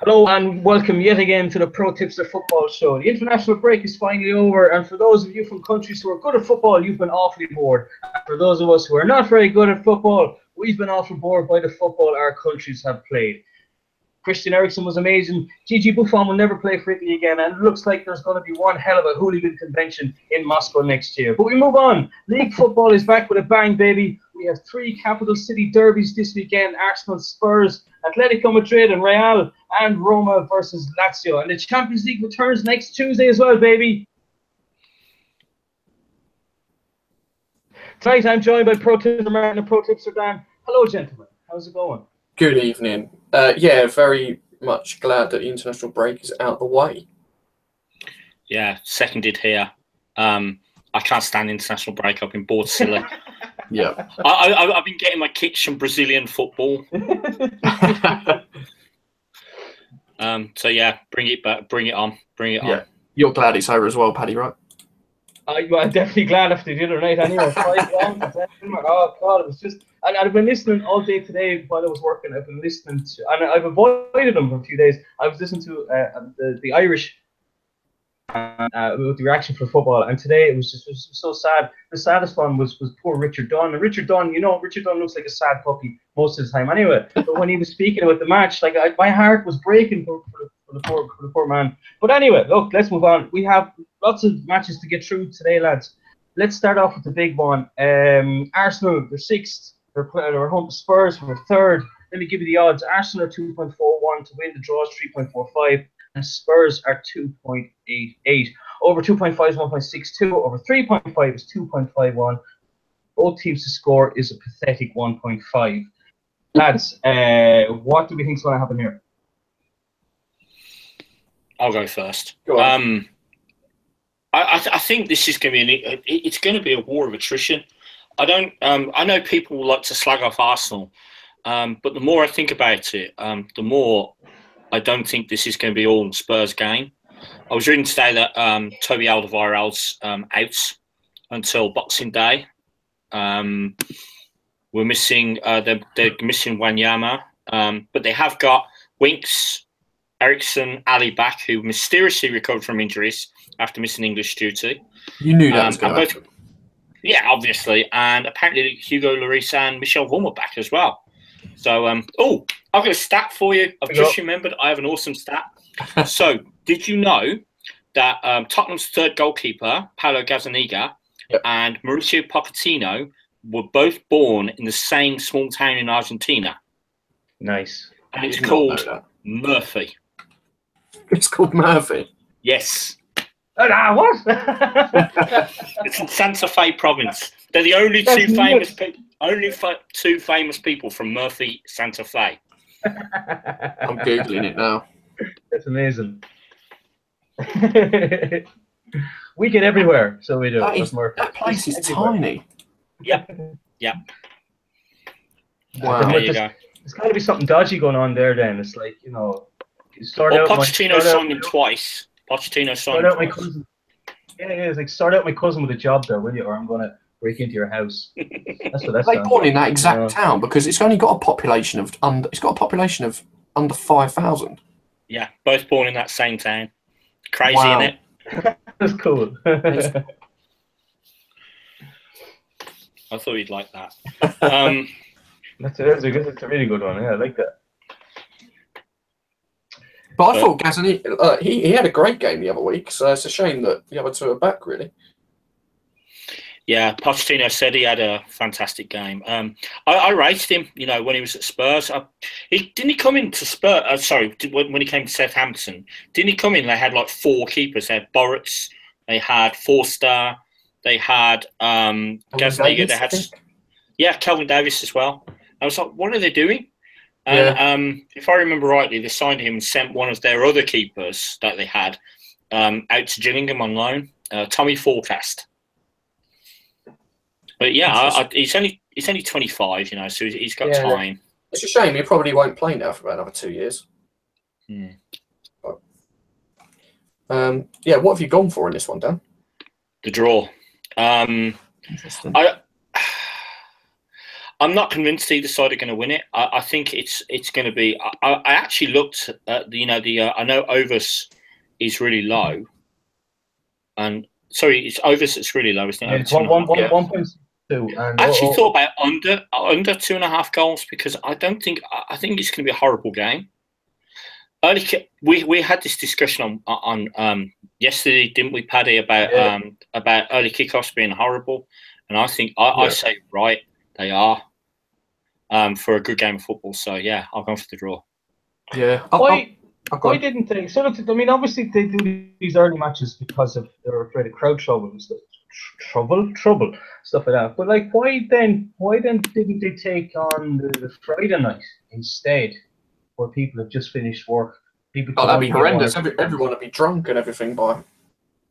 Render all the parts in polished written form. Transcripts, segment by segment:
Hello and welcome yet again to the ProTipster Football Show. The international break is finally over, and for those of you from countries who are good at football, you've been awfully bored. And for those of us who are not very good at football, we've been awfully bored by the football our countries have played. Christian Eriksen was amazing. Gigi Buffon will never play for Italy again, and it looks like there's going to be one hell of a hooligan convention in Moscow next year. But we move on. League football is back with a bang, baby. We have 3 capital city derbies this weekend: Arsenal, Spurs, Atletico Madrid, and Real, and Roma versus Lazio. And the Champions League returns next Tuesday as well, baby. Tonight I'm joined by ProTipster Martin and ProTipster Dan. Hello, gentlemen. How's it going? Good evening. Yeah, very much glad that the international break is out of the way. Yeah, seconded here. I can't stand international break. I've been bored silly. Yeah. I've been getting my kicks from Brazilian football. So yeah, bring it back, bring it on. Yeah. You're glad it's over as well, Paddy, right? I'm definitely glad after the other night. Anyway, 5 rounds. Oh God, it was just. And I've been listening all day today while I was working. I've been listening to, and I've avoided them for a few days. I was listening to the Irish with the reaction for football, and today it was so sad. The saddest one was poor Richard Dunn. And Richard Dunn, Richard Dunn looks like a sad puppy most of the time. Anyway, but when he was speaking about the match, like my heart was breaking for the poor man. But anyway, look, let's move on. We have lots of matches to get through today, lads. Let's start off with the big one. Arsenal, they're 6th. They're home to Spurs for 3rd. Let me give you the odds. Arsenal are 2.41 to win. The draw is 3.45. And Spurs are 2.88. Over 2.5 is 1.62. Over 3.5 is 2.51. Both teams to score is a pathetic 1.5. Lads, what do we think is going to happen here? I'll go first. Go on. I think this is going to be it's going to be a war of attrition. I know people like to slag off Arsenal, but the more I think about it, the more I don't think this is going to be all in Spurs' game. I was reading today that Toby Alderweireld's out until Boxing Day. We're missing they're missing Wanyama, but they have got Winks, Eriksen, Ali back, who mysteriously recovered from injuries after missing English duty. You knew that was going to happen. Yeah, obviously, and apparently Hugo Lloris and Michel Vorm are back as well. So, I've got a stat for you. I've just remembered I have an awesome stat. So, did you know that Tottenham's 3rd goalkeeper, Paulo Gazzaniga, and Mauricio Pochettino were both born in the same small town in Argentina? Nice. And it's called Murphy. It's called Murphy? Yes. What? It's in Santa Fe province. They're the only two famous people. Only 2 famous people from Murphy, Santa Fe. I'm Googling it now. That's amazing. We get everywhere, so we do. That place is tiny. Yeah. Wow. There you go. There's got to be something dodgy going on there then. It's like, Pochettino signed him twice. Pochettino signed him twice. Cousin. Yeah, it's like, start out my cousin with a job there, will you? Or I'm going to break into your house. That's what that's. Are they born in that exact town? Because it's only got a population of under 5,000. Yeah, both born in that same town. Crazy, innit? That's cool. I thought you'd like that. That's a really good one. Yeah, I like that. But I thought Gazzaniga, he had a great game the other week, so it's a shame that the other 2 are back, really. Yeah, Pochettino said he had a fantastic game. I rated him, when he was at Spurs. Didn't he come into Spurs? When he came to Southampton, didn't he come in? They had like 4 keepers. They had Boruc, they had Forster, they had Gazzaniga, they had Kelvin Davis as well. I was like, what are they doing? And if I remember rightly, they signed him and sent one of their other keepers that they had out to Gillingham on loan, Tommy Forecast. But yeah, he's only 25, so he's got time. It's a shame he probably won't play now for about another 2 years. But, what have you gone for in this one, Dan? The draw. Interesting. I'm not convinced either side are going to win it. I think it's going to be. I actually looked at I know Ovus is really low, and sorry, it's Ovus that's really low, isn't it? Yeah, it's 1.2. I actually thought about under 2.5 goals because I think it's going to be a horrible game. We had this discussion on yesterday, didn't we, Paddy, about early kickoffs being horrible, and I think I say right, they are for a good game of football. So yeah, I'll go for the draw. Yeah. Why didn't they? So look, I mean, obviously they do these early matches because they're afraid of crowd trouble and stuff. Trouble, stuff like that. But like, why then didn't they take on the Friday night instead, where people have just finished work? That'd be horrendous. Everyone would be drunk and everything by.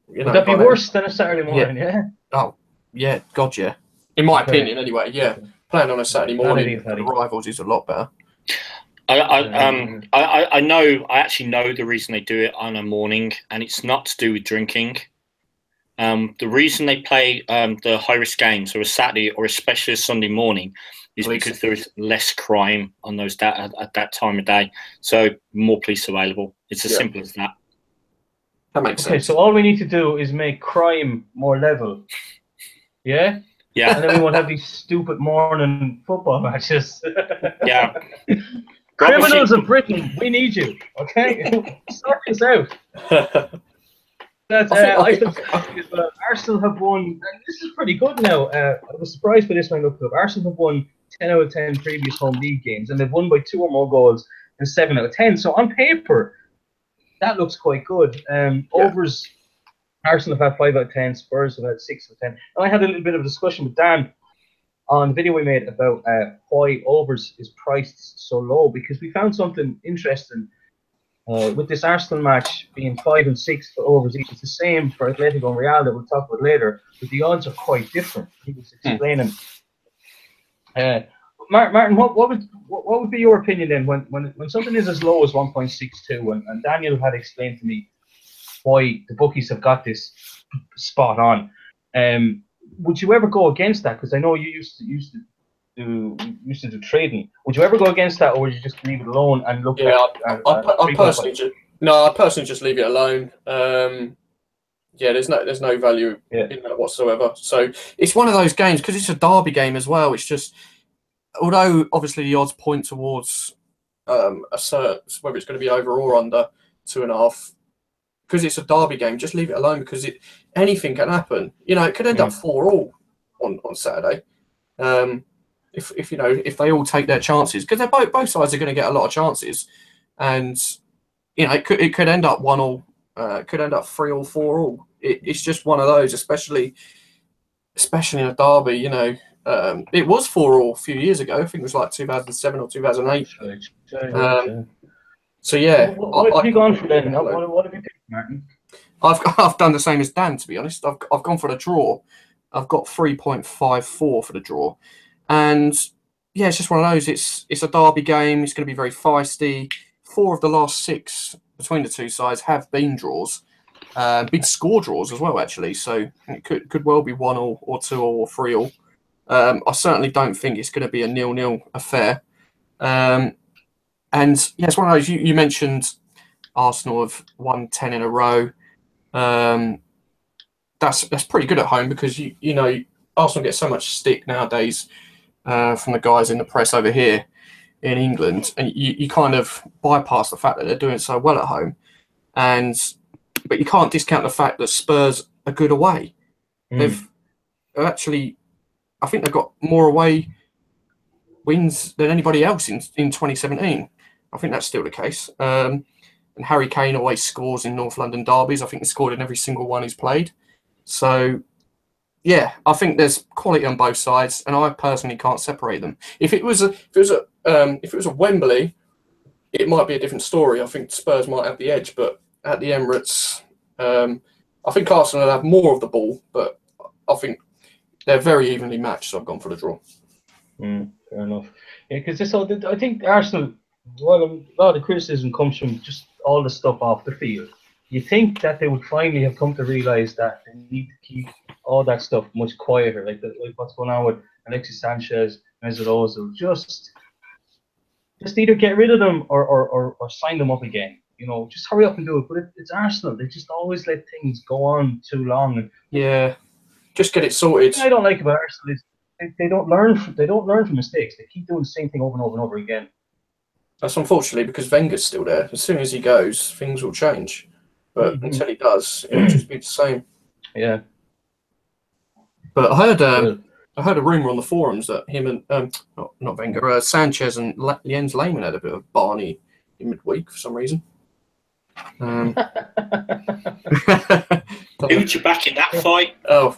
Would that be worse than a Saturday morning? Yeah. Oh, yeah. God, yeah. In my opinion, anyway. Yeah. Playing on a Saturday morning for the rivals is a lot better. I know. I actually know the reason they do it on a morning, and it's not to do with drinking. The reason they play the high-risk games, or a Saturday, or especially a Sunday morning, is because there is less crime on those at that time of day. So more police available. It's as simple as that. That makes sense. Okay, so all we need to do is make crime more level. Yeah. Yeah. And then we won't have these stupid morning football matches. Yeah. Criminals of Britain, we need you. Okay, sort this out. I think Arsenal have won, and this is pretty good now. I was surprised by this when I looked it up. Arsenal have won 10 out of 10 previous home league games, and they've won by 2 or more goals in 7 out of 10. So on paper, that looks quite good. Overs, Arsenal have had 5 out of 10, Spurs have had 6 out of 10. And I had a little bit of a discussion with Dan on the video we made about why overs is priced so low, because we found something interesting. With this Arsenal match being 5 and 6 for overs, it's the same for Atletico and Real that we'll talk about later, but the odds are quite different. He was explaining. Martin, what would be your opinion then when something is as low as 1.62, and Daniel had explained to me why the bookies have got this spot on. Would you ever go against that? Because I know you used to do trading. Would you ever go against that, or would you just leave it alone and look? I personally just leave it alone. There's no value in that whatsoever. So it's one of those games because it's a derby game as well. It's just, although obviously the odds point towards a certain, whether it's going to be over or under 2.5. Because it's a derby game, just leave it alone because anything can happen. It could end up 4-4 on Saturday. If they all take their chances, because they're both sides are going to get a lot of chances, and it could end up 1-1, could end up 3-3 or 4-4. It's just one of those, especially in a derby. It was 4-4 a few years ago. I think it was like 2007 or 2008. So yeah, what have you gone for then? What have you picked, Martin? I've done the same as Dan, to be honest. I've gone for the draw. I've got 3.54 for the draw, and yeah, it's just one of those. It's a derby game. It's going to be very feisty. 4 of the last 6 between the two sides have been draws, big score draws as well, actually. So it could well be 1-1 or 2-1 or 3-3. I certainly don't think it's going to be a 0-0 affair. And yeah, it's one of those. You mentioned Arsenal have won 10 in a row. That's pretty good at home because Arsenal get so much stick nowadays from the guys in the press over here in England, and you kind of bypass the fact that they're doing so well at home, but you can't discount the fact that Spurs are good away. They've actually, I think they've got more away wins than anybody else in 2017. I think that's still the case. And Harry Kane always scores in North London derbies. I think he scored in every single one he's played. So, yeah, I think there's quality on both sides, and I personally can't separate them. If it was a Wembley, it might be a different story. I think Spurs might have the edge, but at the Emirates, I think Arsenal will have more of the ball, but I think they're very evenly matched. So I've gone for the draw. Fair enough. Yeah, because I think Arsenal. Well, a lot of the criticism comes from just all the stuff off the field. You think that they would finally have come to realise that they need to keep all that stuff much quieter, like what's going on with Alexis Sanchez, as those of just either get rid of them or sign them up again. You know, just hurry up and do it. But it's Arsenal. They just always let things go on too long. Yeah, just get it sorted. What I don't like about Arsenal is they don't learn. They don't learn from mistakes. They keep doing the same thing over and over and over again. That's unfortunately because Wenger's still there. As soon as he goes, things will change. But until he does, it'll just be the same. Yeah. But I heard a rumor on the forums that him and not Wenger, Sanchez and Jens Lehmann had a bit of Barney in midweek for some reason. Who'd you back in that fight? Oh,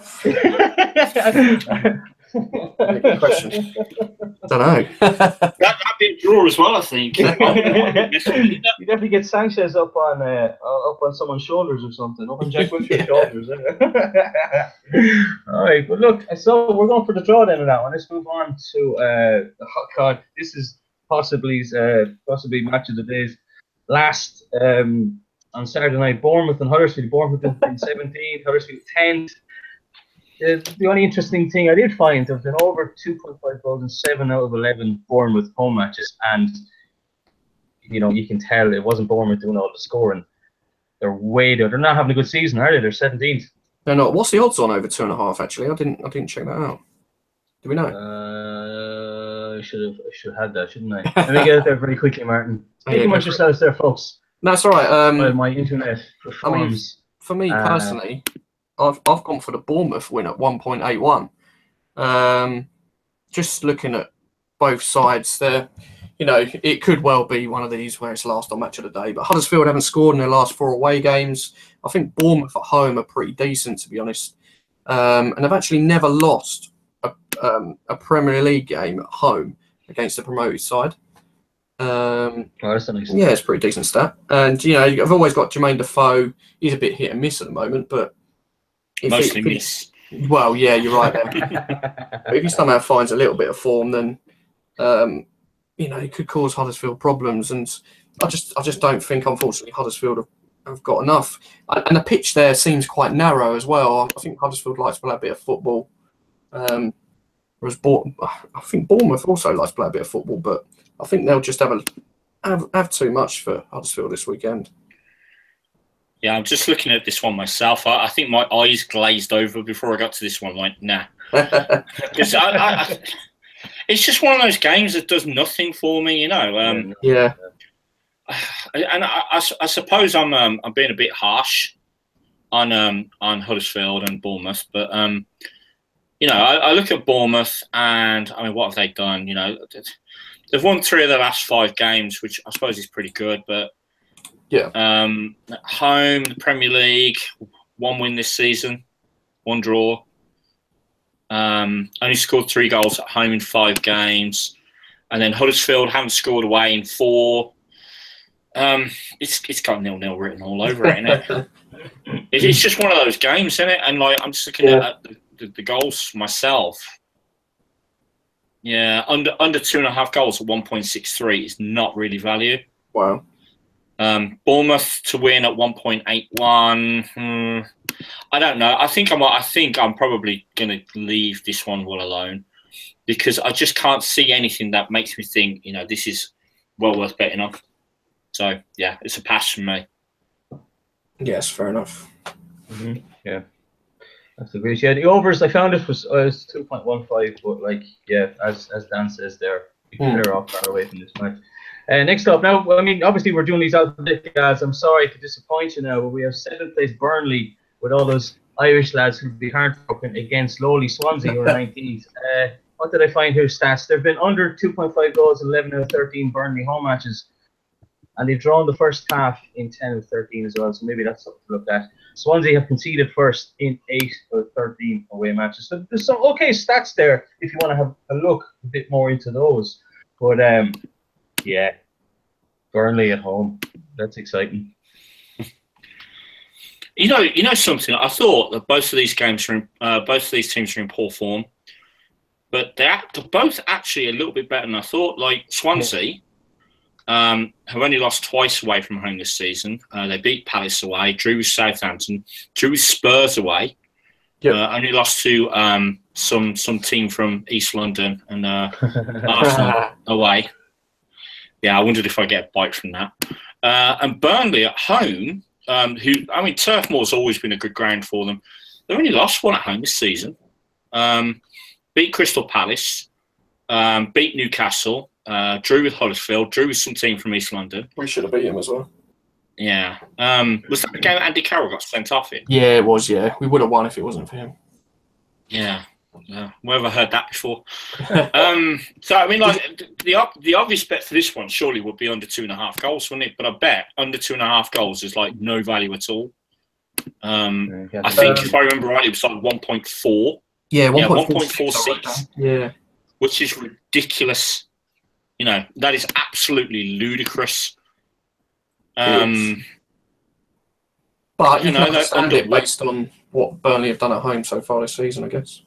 good question. Don't know. That'd be a draw as well, I think. You definitely get Sanchez up on someone's shoulders or something, up on Jack Wilshere's shoulders. All right, but look, so we're going for the draw then of that one. Let's move on to this is possibly match of the day's last on Saturday night. Bournemouth and Huddersfield. Bournemouth in 17th, Huddersfield 10th. The only interesting thing I did find, there's been over 2.5 goals in 7 out of 11 Bournemouth home matches, and you can tell it wasn't Bournemouth doing all the scoring. They're way there. They're not having a good season, are they? They're 17th. They're not. What's the odds on over 2.5? Actually, I didn't check that out. Do we know? I should have had that, shouldn't I? Let me get it there very quickly, Martin. Speak amongst yourselves there, folks. No, it's all right. Well, my internet performs. For me personally, I've gone for the Bournemouth win at 1.81. Just looking at both sides there, it could well be one of these where it's last on match of the day. But Huddersfield haven't scored in their last 4 away games. I think Bournemouth at home are pretty decent, to be honest. And they've actually never lost a Premier League game at home against the promoted side. That's a nice yeah, it's a pretty decent stat. And, I've always got Jermaine Defoe. He's a bit hit and miss at the moment, but... Mostly miss. Well, yeah, you're right there. But if he somehow finds a little bit of form, then, it could cause Huddersfield problems. And I just don't think, unfortunately, Huddersfield have got enough. And the pitch there seems quite narrow as well. I think Huddersfield likes to play a bit of football. Whereas I think Bournemouth also likes to play a bit of football, but I think they'll just have too much for Huddersfield this weekend. Yeah, I'm just looking at this one myself. I think my eyes glazed over before I got to this one. Like, nah. Because it's just one of those games that does nothing for me, Yeah. And I suppose I'm being a bit harsh on Huddersfield and Bournemouth, but I look at Bournemouth and what have they done? They've won 3 of their last 5 games, which I suppose is pretty good, but. Yeah. At home, the Premier League, 1 win this season, 1 draw. Only scored 3 goals at home in 5 games, and then Huddersfield haven't scored away in 4. It's got 0-0 written all over it, isn't it? It's just one of those games, isn't it? And I'm just looking at the goals myself. Yeah, under 2.5 goals at 1.63 is not really value. Wow. Bournemouth to win at 1.81. I don't know. I think I'm probably going to leave this one well alone because I just can't see anything that makes me think this is well worth betting on. So yeah, it's a pass from me. Yes, fair enough. Mm-hmm. Yeah, that's the great. Yeah, the overs I found it was 2.15, but as Dan says there, they're all far away from this match. Next up, now, obviously we're doing these alphabetic ads. I'm sorry to disappoint you now, but we have 7th place Burnley with all those Irish lads who'll be heartbroken against lowly Swansea, who are 19th. What did I find here? Stats. They've been under 2.5 goals in 11 out of 13 Burnley home matches, and they've drawn the first half in 10 out of 13 as well, so maybe that's something to look at. Swansea have conceded first in 8 out of 13 away matches. So there's some okay stats there if you want to have a look a bit more into those. But, yeah, Burnley at home. That's exciting. Something. I thought that both of these teams are in poor form, but they're both actually a little bit better than I thought. Like Swansea, have only lost twice away from home this season. They beat Palace away, drew with Southampton, drew with Spurs away. Yep. Only lost to some team from East London and Arsenal away. Yeah, I wondered if I get a bite from that. And Burnley at home, Turf Moor's always been a good ground for them. They've only lost one at home this season. Beat Crystal Palace, beat Newcastle, drew with Huddersfield, drew with some team from East London. We should have beat him as well. Yeah. Was that the game that Andy Carroll got sent off in? Yeah, it was, yeah. We would have won if it wasn't for him. Yeah. Wherever I heard that before. So, I mean, like, the obvious bet for this one surely would be under 2.5 goals, wouldn't it? But I bet under 2.5 goals is, like, no value at all. I think, if I remember right, it was like 1.4. Yeah, 1.46. Yeah. Which is ridiculous. You know, that is absolutely ludicrous. But you can understand it based on what Burnley have done at home so far this season, I guess.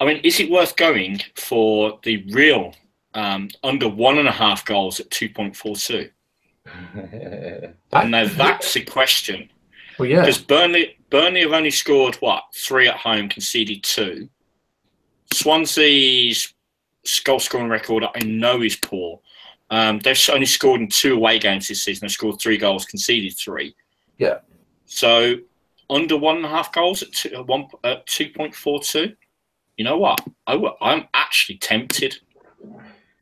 I mean, is it worth going for the real under 1.5 goals at 2.42? And now that's the question. Well, yeah. Because Burnley have only scored, 3 at home, conceded 2. Swansea's goal-scoring record, I know, is poor. They've only scored in 2 away games this season. They've scored 3 goals, conceded 3. Yeah. So, under 1.5 goals at 2.42? You know what? I'm actually tempted.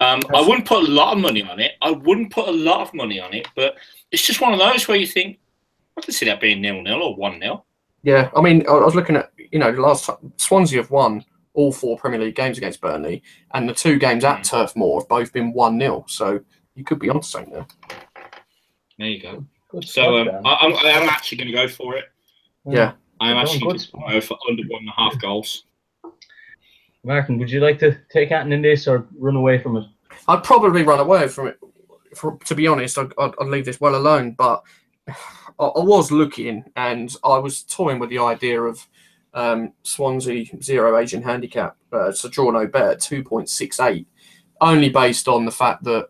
I wouldn't put a lot of money on it. But it's just one of those where you think, I can see that being 0-0 or 1-0. Yeah, I mean, I was looking at, the last time Swansea have won all 4 Premier League games against Burnley, and the 2 games at Turf Moor have both been 1-0. So you could be onto something there. There you go. Good so I am actually going to go for it. Yeah. I am actually going to go for under 1.5 goals. Martin, would you like to take Anton in this or run away from it? I'd probably run away from it. To be honest, I'd leave this well alone. But I was looking, and I was toying with the idea of Swansea 0 Asian handicap, so draw no bet at 2.68, only based on the fact that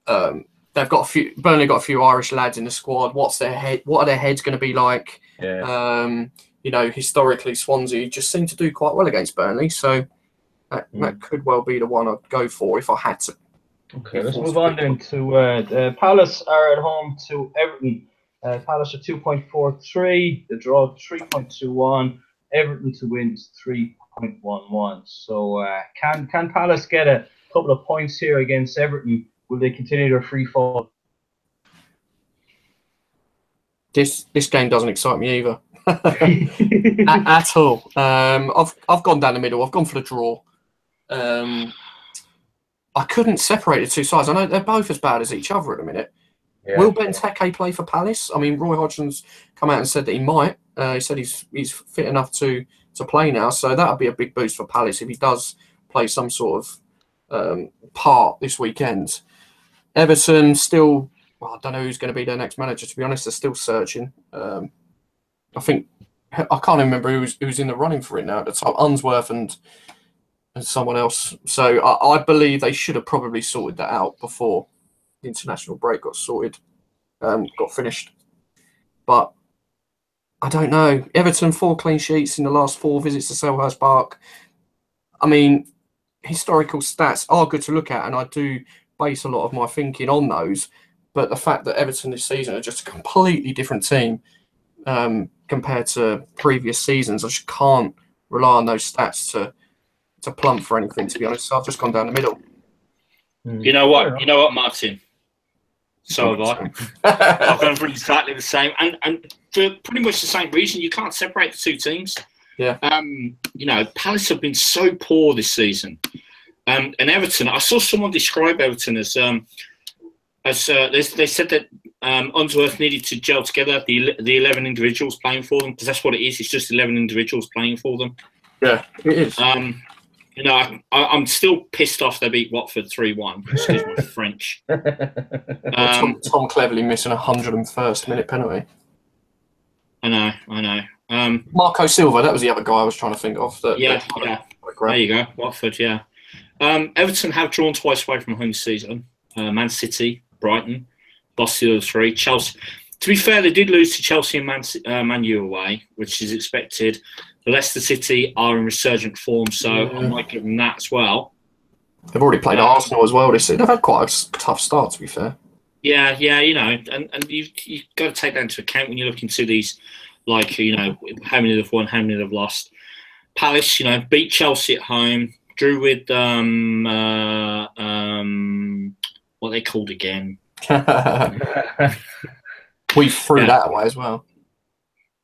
Burnley got a few Irish lads in the squad. What are their heads going to be like? Yeah. Historically, Swansea just seem to do quite well against Burnley, so that could well be the one I'd go for if I had to. Okay, let's move on then to Palace are at home to Everton. Palace are 2.43, the draw 3.21, Everton to win is 3.11. So can Palace get a couple of points here against Everton? Will they continue their free fall? This game doesn't excite me either. at all. I've gone down the middle. I've gone for the draw. I couldn't separate the 2 sides. I know they're both as bad as each other at the minute. Yeah. Will Benteke play for Palace? I mean, Roy Hodgson's come out and said that he might. He said he's fit enough to play now, so that would be a big boost for Palace if he does play some sort of part this weekend. Everton still, I don't know who's going to be their next manager, to be honest. They're still searching. I can't remember who's in the running for it now at the time. Unsworth and someone else. So I believe they should have probably sorted that out before the international break got finished. But I don't know. Everton 4 clean sheets in the last 4 visits to Selhurst Park. I mean, historical stats are good to look at, and I do base a lot of my thinking on those. But the fact that Everton this season are just a completely different team compared to previous seasons, I just can't rely on those stats to plump for anything, to be honest. So I've just gone down the middle. You know what, Martin? So have I. I've gone for exactly the same, and for pretty much the same reason. You can't separate the 2 teams. Yeah. Palace have been so poor this season, and Everton. I saw someone describe Everton as they said that Unsworth needed to gel together the 11 individuals playing for them, because that's what it is. It's just 11 individuals playing for them. Yeah, it is. I'm still pissed off they beat Watford 3-1. Excuse my French. Tom Cleverley missing 101st minute penalty. I know. Marco Silva, that was the other guy I was trying to think of. There you go, Watford, yeah. Everton have drawn twice away from home this season. Man City, Brighton, lost the other 3. Chelsea. To be fair, they did lose to Chelsea and Man U away, which is expected. Leicester City are in resurgent form, so I might give them that as well. They've already played Arsenal as well this season. They've had quite a tough start, to be fair. Yeah, you know, and you've got to take that into account when you look into these, like, you know, how many they've won, how many they've lost. Palace, you know, beat Chelsea at home, drew with what are they called again? We threw that away as well.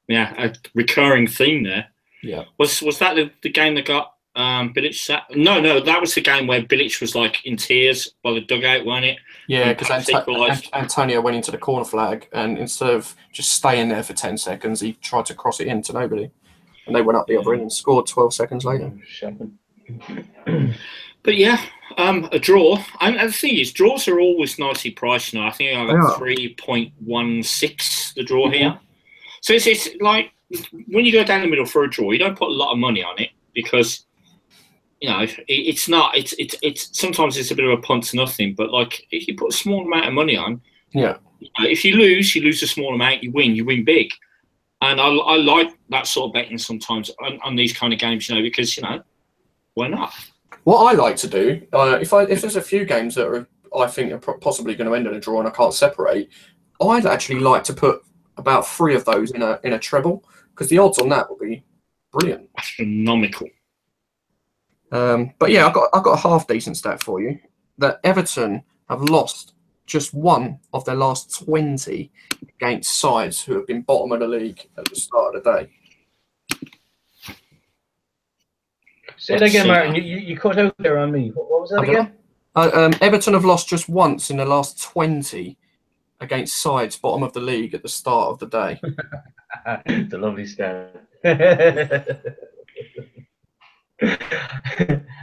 Yeah, a recurring theme there. Yeah. Was that the game that got Bilic? No, that was the game where Bilic was like in tears by the dugout, wasn't it? Yeah, because Antonio went into the corner flag, and instead of just staying there for 10 seconds, he tried to cross it in to nobody. And they went up the other end and scored 12 seconds later. But yeah, a draw. And the thing is, draws are always nicely priced now. I think I got 3.16 the draw here. So it's like when you go down the middle for a draw, you don't put a lot of money on it because, you know, it's not. It's sometimes it's a bit of a punt to nothing. But like if you put a small amount of money on, if you lose a small amount. You win big. And I like that sort of betting sometimes on these kind of games, you know, because, you know, why not? What I like to do, if there's a few games that I think are possibly going to end in a draw and I can't separate, I'd actually like to put about 3 of those in a treble because the odds on that will be brilliant. Astronomical. But yeah, I've got a half decent stat for you that Everton have lost just one of their last 20 against sides who have been bottom of the league at the start of the day. Say that again, Martin. You cut out there on me. What was that again? Everton have lost just once in the last 20 against sides bottom of the league at the start of the day. It's a lovely stat.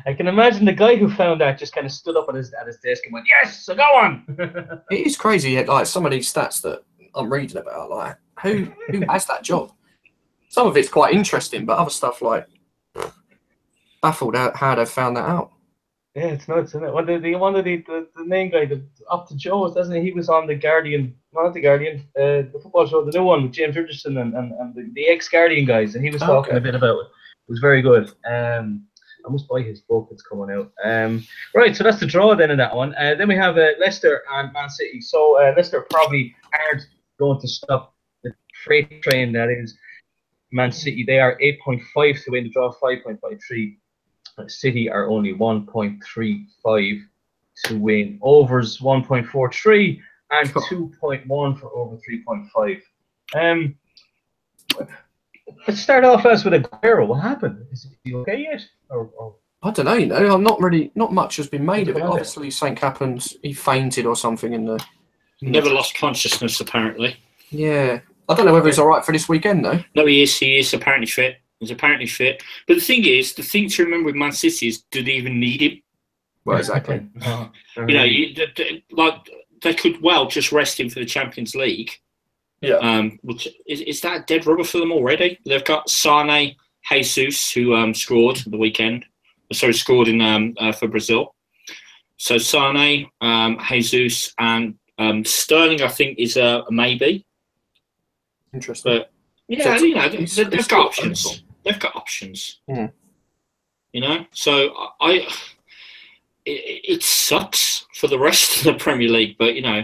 I can imagine the guy who found that just kind of stood up at his desk and went, "Yes, so go on." It is crazy, like some of these stats that I'm reading about. Like, who has that job? Some of it's quite interesting, but other stuff like baffled how they've found that out. Yeah, it's nuts, isn't it? Well, the main guy, up to Joe, doesn't he? He was on the Guardian, not the Guardian, the football show, the new one with James Richardson and the ex-Guardian guys, and he was talking a bit about it. It was very good. I must buy his book. It's coming out. Right, so that's the draw then in that one. Then we have Leicester and Man City. So Leicester probably aren't going to stop the freight train that is Man City. They are 8.5 to win the draw, 5.53. City are only 1.35 to win. Overs 1.43 and 2.1 for over 3.5. Let's start off as with Aguero. What happened? Is he okay yet? Or I don't know. You know, not much has been made of it. Obviously, something happened. He fainted or something in the. Never lost consciousness, apparently. Yeah, I don't know whether he's all right for this weekend though. No, he is. He is apparently fit. He's apparently fit. But the thing to remember with Man City is, do they even need him? Well, exactly. You know, they could well just rest him for the Champions League. Yeah. Which is that dead rubber for them already? They've got Sane, Jesus, who scored the weekend. Sorry, scored in for Brazil. So Sane, Jesus, and Sterling, I think, is a maybe. Interesting. But yeah, you know, they've got options. They've got options. Mm. You know, so it sucks for the rest of the Premier League, but you know,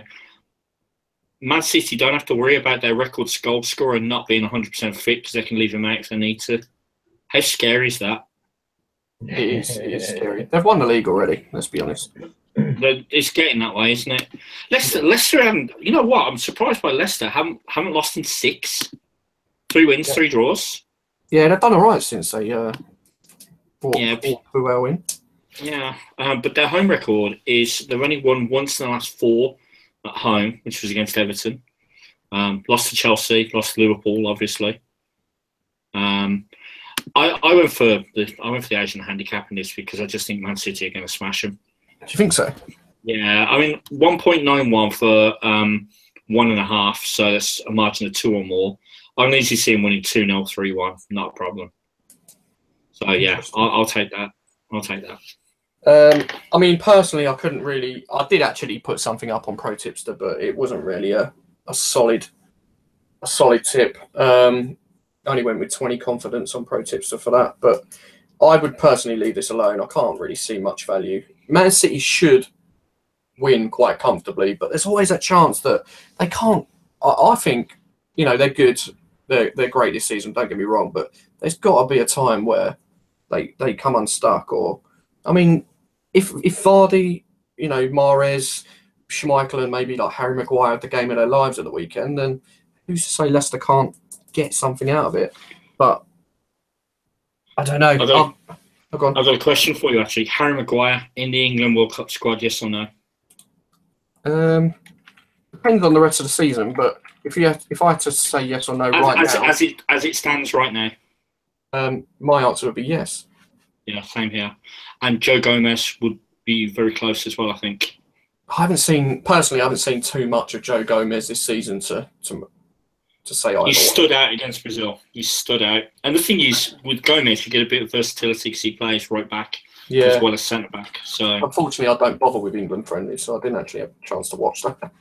Man City don't have to worry about their record goal scorer not being 100% fit because they can leave him out if they need to. How scary is that? It is scary. They've won the league already, let's be honest. It's getting that way, isn't it? Leicester haven't. You know what? I'm surprised by Leicester. Haven't lost in 6. 3 wins, 3 draws. Yeah, they've done all right since they brought Puel in. Yeah, but their home record is they've only won once in the last 4 at home, which was against Everton. Lost to Chelsea, lost to Liverpool, obviously. I went for the Asian handicap in this because I just think Man City are going to smash them. Do you think so? Yeah, I mean 1.91 for 1.5, so that's a margin of 2 or more. I can easily see him winning 2-0, 3-1, not a problem. So yeah, I'll take that. I mean, personally, I couldn't really. I did actually put something up on ProTipster, but it wasn't really a solid a solid tip. Only went with 20 confidence on ProTipster for that, but I would personally leave this alone. I can't really see much value. Man City should win quite comfortably, but there's always that chance that they can't. I think, you know, they're good. They're great this season, don't get me wrong, but there's got to be a time where they come unstuck. Or, I mean, if Vardy, you know, Mahrez, Schmeichel and maybe like Harry Maguire had the game of their lives at the weekend, then who's to say Leicester can't get something out of it? But I don't know. I've got a question for you, actually. Harry Maguire in the England World Cup squad, yes or no? Depends on the rest of the season, but if I had to say yes or no now, as it stands right now, my answer would be yes. Yeah, same here. And Joe Gomez would be very close as well, I think. I haven't seen too much of Joe Gomez this season to say either. He stood out against Brazil. He stood out. And the thing is, with Gomez, you get a bit of versatility because he plays right back as well as centre back. So unfortunately, I don't bother with England friendlies, so I didn't actually have a chance to watch that.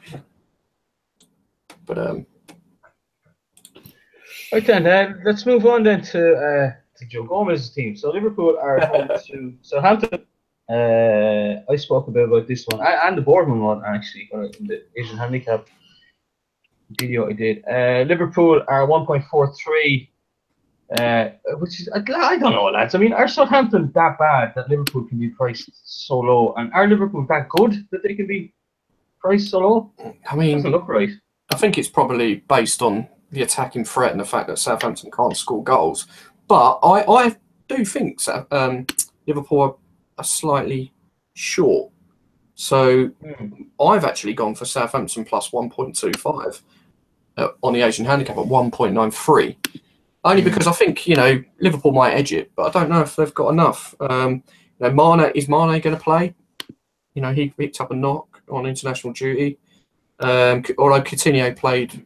But right then, let's move on then to Joe Gomez's team. So Liverpool are home to Southampton. I spoke a bit about this one and the Bournemouth one actually in the Asian handicap video I did. Liverpool are 1.43, which is, I don't know, lads. I mean, are Southampton that bad that Liverpool can be priced so low? And are Liverpool that good that they can be priced so low? I mean, doesn't look right. I think it's probably based on the attacking threat and the fact that Southampton can't score goals. But I do think Liverpool are slightly short. So I've actually gone for Southampton plus 1.25 on the Asian handicap at 1.93. Only because I think, you know, Liverpool might edge it, but I don't know if they've got enough. You know, is Mane going to play? You know, he picked up a knock on international duty. Although Coutinho played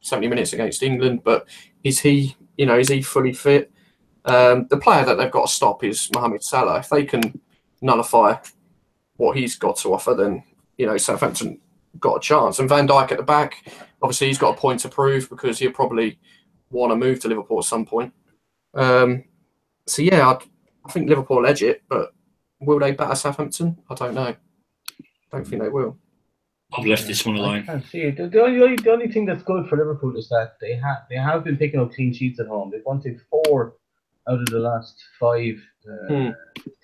70 minutes against England, but is he fully fit? The player that they've got to stop is Mohamed Salah. If they can nullify what he's got to offer, then, you know, Southampton got a chance. And Van Dijk at the back, obviously he's got a point to prove because he'll probably want to move to Liverpool at some point. So yeah, I think Liverpool will edge it, but will they batter Southampton? I don't know. I don't think they will. I've left this one alone. I can't see it. The only thing that's good for Liverpool is that they have been picking up clean sheets at home. They've won 4 out of the last 5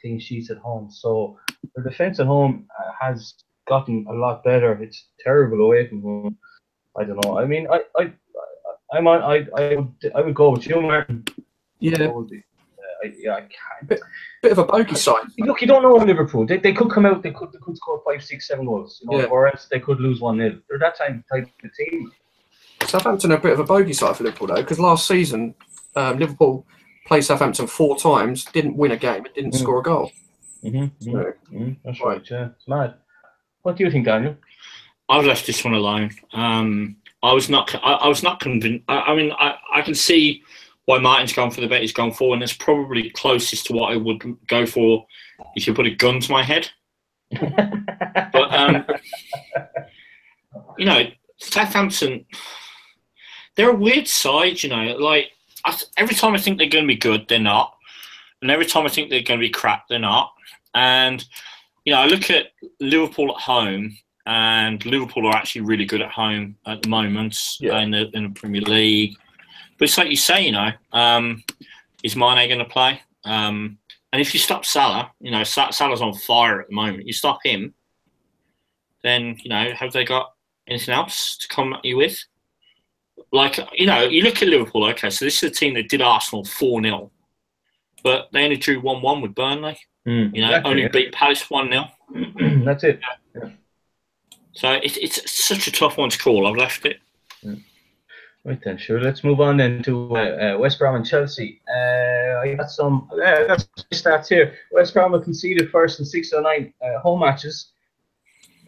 clean sheets at home. So their defence at home has gotten a lot better. It's terrible away from home. I don't know. I mean, I would go with you, Martin. Yeah. I can't. Bit of a bogey side. Look, you don't know on Liverpool. They could come out. They could score 5, 6, 7 goals. You know, or else they could lose 1-0. They're that type of team. Southampton are a bit of a bogey side for Liverpool though, because last season Liverpool played Southampton 4 times, didn't win a game, and didn't score a goal. That's right. Yeah, it's mad. What do you think, Daniel? I've left this one alone. I was not convinced. I mean, I can see why Martin's gone for the bet he's gone for, and it's probably closest to what I would go for if you put a gun to my head. But you know, Southampton, they're a weird side. You know, like every time I think they're going to be good, they're not, and every time I think they're going to be crap, they're not. And you know, I look at Liverpool at home, and Liverpool are actually really good at home at the moment in the Premier League. But it's like you say, you know, is Mane going to play? And if you stop Salah, you know, Salah's on fire at the moment. You stop him, then, you know, have they got anything else to come at you with? Like, you know, you look at Liverpool, okay, so this is a team that did Arsenal 4-0, but they only drew 1-1 with Burnley. You know, only beat Palace 1-0. That's it. Yeah. So it's such a tough one to call. I've left it. Right then, sure. Let's move on then to West Brom and Chelsea. I got some stats here. West Brom have conceded first in 6 of 9 home matches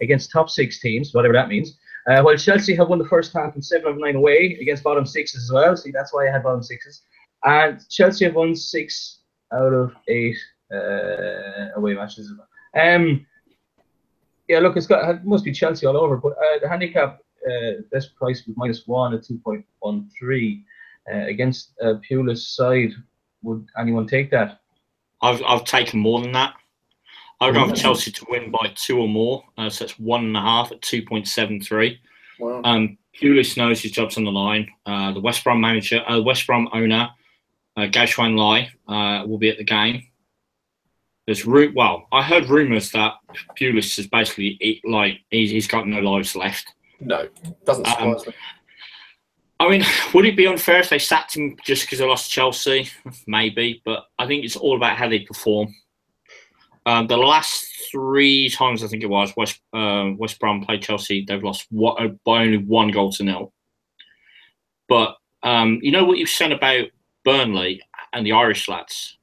against top 6 teams, whatever that means. While Chelsea have won the first half in 7 of 9 away against bottom 6s as well. See, that's why I had bottom 6s. And Chelsea have won 6 out of 8 away matches as well. Yeah, look, it must be Chelsea all over, but the handicap best price was -1 at 2.13 against Pulis' side. Would anyone take that? I've taken more than that. I've gone for Chelsea to win by 2 or more. So that's 1.5 at 2.73. Wow. Pulis knows his job's on the line. The West Brom manager, West Brom owner, Gao Lai, will be at the game. I heard rumours that Pulis is basically he's got no lives left. No, doesn't surprise me. I mean, would it be unfair if they sacked him just because they lost Chelsea? Maybe, but I think it's all about how they perform. The last 3 times, I think it was, West Brom played Chelsea, they've lost by only 1 goal to 0. But you know what you've said about Burnley and the Irish lads?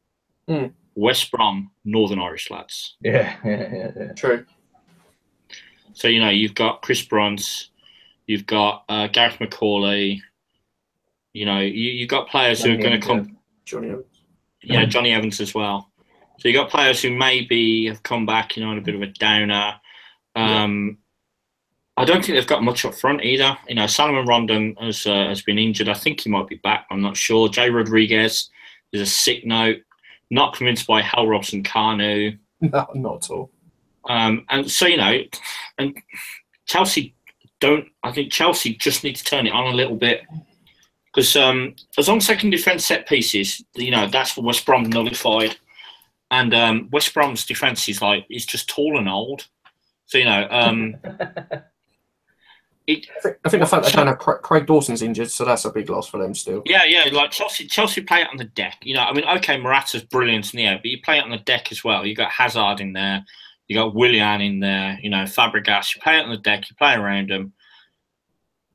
West Brom, Northern Irish lads. Yeah. True. So, you've got Chris Brunt, you've got Gareth McCauley, you've got players who are going to come. Johnny Evans. Yeah, Johnny Evans as well. So you've got players who maybe have come back, on a bit of a downer. I don't think they've got much up front either. Salomon Rondon has been injured. I think he might be back. I'm not sure. Jay Rodriguez is a sick note. Not convinced by Hal Robson-Kanu. No, not at all. And so, and Chelsea don't. I think Chelsea just need to turn it on a little bit. Because as long as they can defend set pieces, that's what West Brom nullified. And West Brom's defence is just tall and old. So, I think the fact they don't have Craig Dawson's injured, so that's a big loss for them still. Yeah, like Chelsea play it on the deck. Okay, Morata's brilliant in the air, but you play it on the deck as well. You got Hazard in there, you got Willian in there, Fabregas. You play it on the deck, you play around them.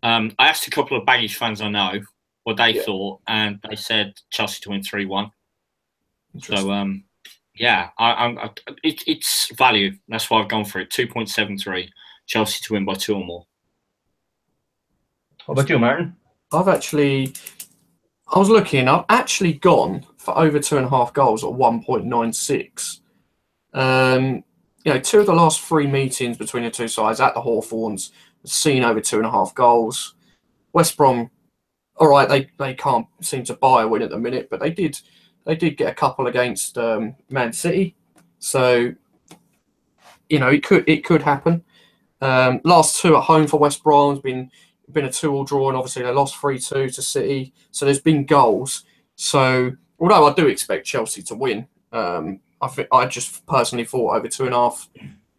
I asked a couple of baggage fans I know what they thought, and they said Chelsea to win 3-1. So, it's value. That's why I've gone for it. 2.73, Chelsea to win by 2 or more. What about you, Martin? I've actually gone for over 2.5 goals at 1.96. 2 of the last 3 meetings between the two sides at the Hawthorns have seen over 2.5 goals. West Brom, all right, they can't seem to buy a win at the minute, but they did get a couple against Man City, so it could happen. Last 2 at home for West Brom has been a 2-2 draw, and obviously they lost 3-2 to City. So there's been goals. So although I do expect Chelsea to win, I just personally thought over 2.5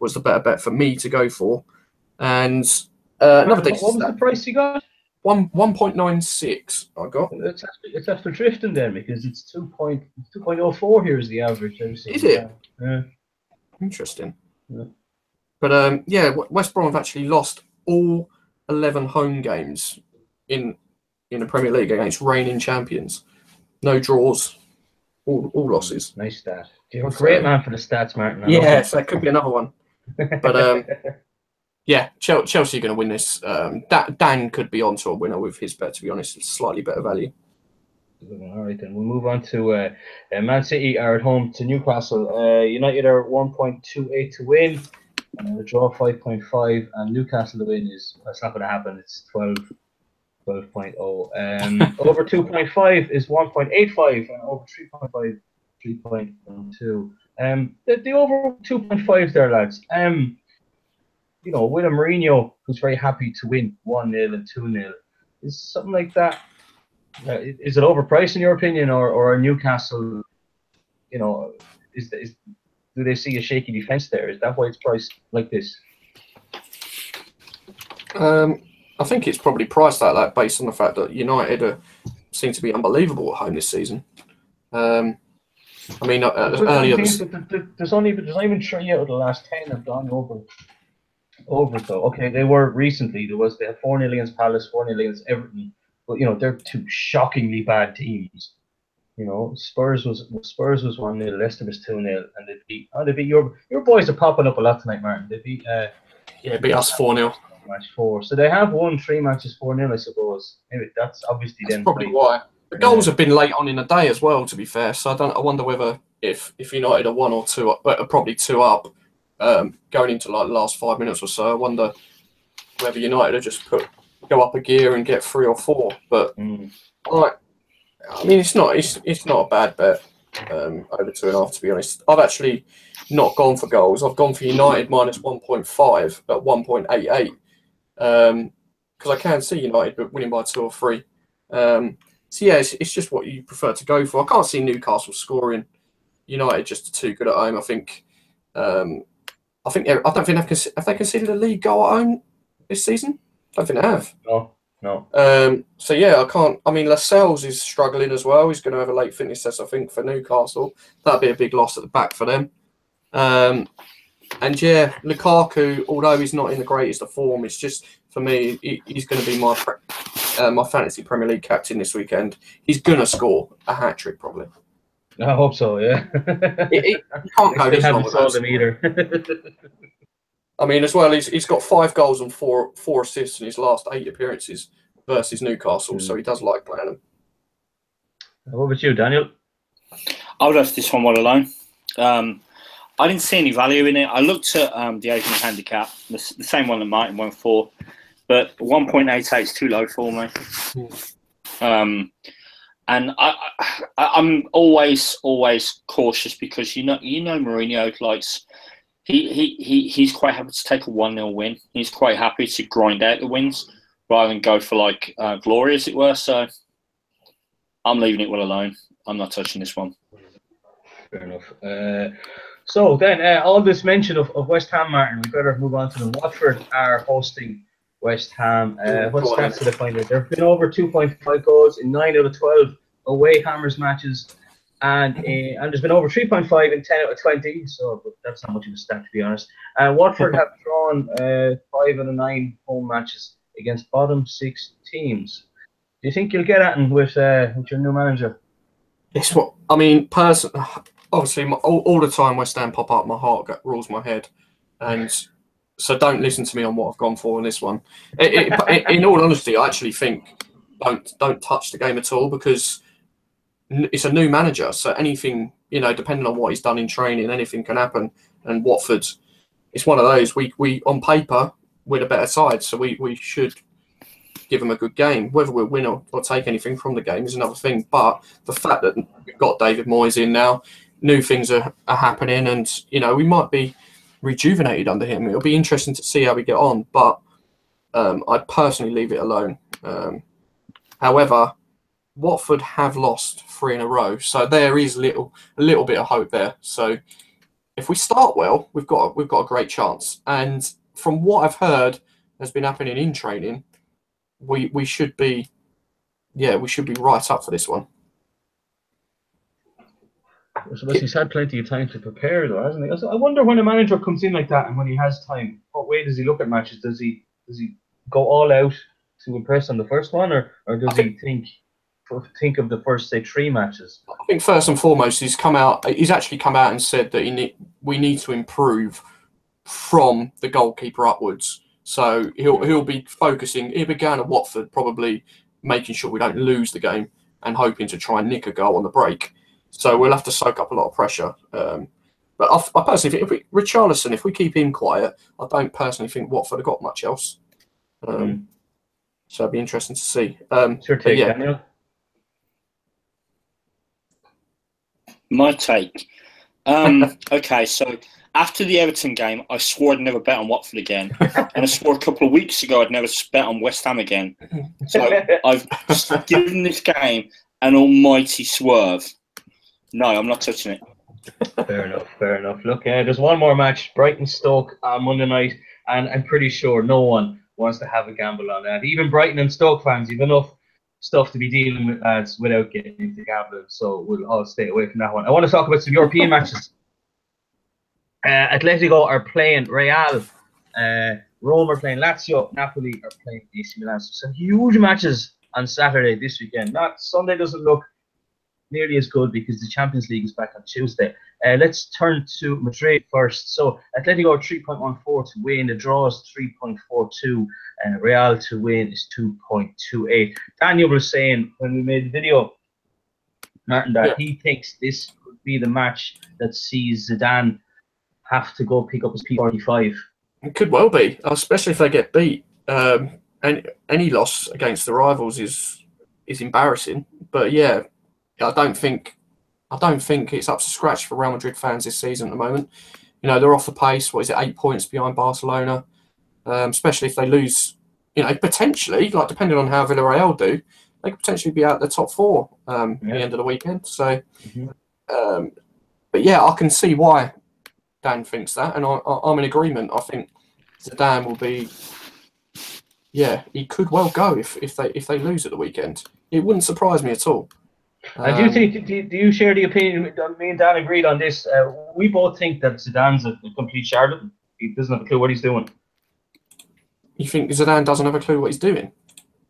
was the better bet for me to go for. And another decent what was the price you got? 1.96 I got. It's after drifting then, because it's 2.04 here is the average. Is it? Yeah. Interesting. Yeah. But West Brom have actually lost all 11 home games in the Premier League against reigning champions. No draws, all losses. Nice stat. You're a great man for the stats, Martin. Yes, that could be another one. But Chelsea are going to win this. Dan could be onto a winner with his bet, to be honest. It's slightly better value. All right, then we'll move on to Man City are at home to Newcastle. United are 1.28 to win. The draw 5.5, and Newcastle to win that's not going to happen. It's 12.0. Over 2.5 is 1.85, and over 3.5, 3.12. The over 2.5 there, lads. With a Mourinho who's very happy to win 1-0 and 2-0, is something like that. Is it overpriced in your opinion, or Newcastle? Do they see a shaky defence there? Is that why it's priced like this? I think it's probably priced like that based on the fact that United seem to be unbelievable at home this season. Earlier, there's not even 3 out of the last 10 have gone over. So okay, they were recently. They had 4-0 against Palace, 4-0 against Everton, but they're 2 shockingly bad teams. Spurs was 1-0, Leicester was 2-0, and they beat your boys are popping up a lot tonight, Martin. They beat beat us 4-0. Match 4, so they have won 3 matches 4-0, I suppose. Maybe that's obviously that's probably why. The goals have been late on in the day as well, to be fair. So I wonder whether if United are 1 or 2 up, probably 2 up, going into the last 5 minutes or so, I wonder whether United have just put go up a gear and get 3 or 4. But I mean, it's not a bad bet over 2.5. To be honest, I've actually not gone for goals. I've gone for United minus 1.5 at 1.88 because I can see United winning by 2 or 3. So yeah, it's just what you prefer to go for. I can't see Newcastle scoring. United just are too good at home. I think. I don't think have they conceded a league goal at home this season. I don't think they have. No. So yeah, I can't. I mean, Lascelles is struggling as well. He's going to have a late fitness test, I think, for Newcastle. That'd be a big loss at the back for them. And yeah, Lukaku, although he's not in the greatest of form, it's just for me, he's going to be my fantasy Premier League captain this weekend. He's going to score a hat trick probably. I hope so. Yeah. You can't go this long without him either. I mean, as well, he's got 5 goals and 4 assists in his last 8 appearances versus Newcastle, so he does like playing them. What about you, Daniel? I would have this one well alone. I didn't see any value in it. I looked at the Asian handicap, the same one that Martin went for, but 1.88 is too low for me. And I'm always cautious because you know Mourinho likes he's quite happy to take a 1-0 win. He's quite happy to grind out the wins rather than go for like glory, as it were. So I'm leaving it well alone. I'm not touching this one. Fair enough. So then, all this mention of West Ham, Martin, we better move on to them. Watford are hosting West Ham. What stats did I find out? There have been over 2.5 goals in 9 out of 12 away Hammers matches, and there's been over 3.5 in 10 out of 20. So that's not much of a stat, to be honest. Watford have drawn 5 out of 9 home matches against bottom 6 teams. Do you think you'll get at it with your new manager? It's what I mean. Obviously, all the time West Ham pop up, my heart rules my head, and so don't listen to me on what I've gone for in this one. In all honesty, I actually think don't touch the game at all because it's a new manager. So anything, depending on what he's done in training, anything can happen. And Watford, it's one of those. We on paper we're the better side, so we should give them a good game. Whether we'll win or take anything from the game is another thing. But the fact that we've got David Moyes in now, new things are happening, and we might be rejuvenated under him. It'll be interesting to see how we get on, but I'd personally leave it alone. However, Watford have lost 3 in a row, so there is a little bit of hope there. So if we start well, we've got a great chance. And from what I've heard has been happening in training, we should be right up for this one. So he's had plenty of time to prepare, though, hasn't he? So I wonder when a manager comes in like that, and when he has time, what way does he look at matches? Does he go all out to impress on the first one, or does he think of the first, say, 3 matches? I think first and foremost, he's actually come out and said that we need to improve from the goalkeeper upwards. So he'll be focusing. He'll be going to Watford, probably making sure we don't lose the game and hoping to try and nick a goal on the break. So we'll have to soak up a lot of pressure. But I personally think Richarlison, if we keep him quiet, I don't personally think Watford have got much else. So it'd be interesting to see. Your take, Daniel? My take. Okay, so after the Everton game, I swore I'd never bet on Watford again. And I swore a couple of weeks ago I'd never bet on West Ham again. So I've given this game an almighty swerve. No, I'm not touching it. Fair enough. Look, there's one more match, Brighton-Stoke on Monday night, and I'm pretty sure no one wants to have a gamble on that. Even Brighton and Stoke fans, you've enough stuff to be dealing with, lads, without getting into gambling, so we'll all stay away from that one. I want to talk about some European matches. Atletico are playing Real, Rome are playing Lazio, Napoli are playing AC Milan. So some huge matches on Saturday this weekend. Sunday doesn't look nearly as good because the Champions League is back on Tuesday. Let's turn to Madrid first. So Atletico are 3.14 to win. The draw is 3.42. Real to win is 2.28. Daniel was saying when we made the video, Martin, that he thinks this could be the match that sees Zidane have to go pick up his P45. It could well be, especially if they get beat. any loss against the rivals is embarrassing. But yeah, I don't think it's up to scratch for Real Madrid fans this season at the moment. You know, they're off the pace. What is it, 8 points behind Barcelona? Especially if they lose, you know, potentially, like depending on how Villarreal do, they could potentially be out the top 4 at the end of the weekend. So, but yeah, I can see why Dan thinks that, and I'm in agreement. I think Zidane will be, yeah, he could well go if they lose at the weekend. It wouldn't surprise me at all. And do you share the opinion? Me and Dan agreed on this. We both think that Zidane's a complete charlatan. He doesn't have a clue what he's doing. You think Zidane doesn't have a clue what he's doing?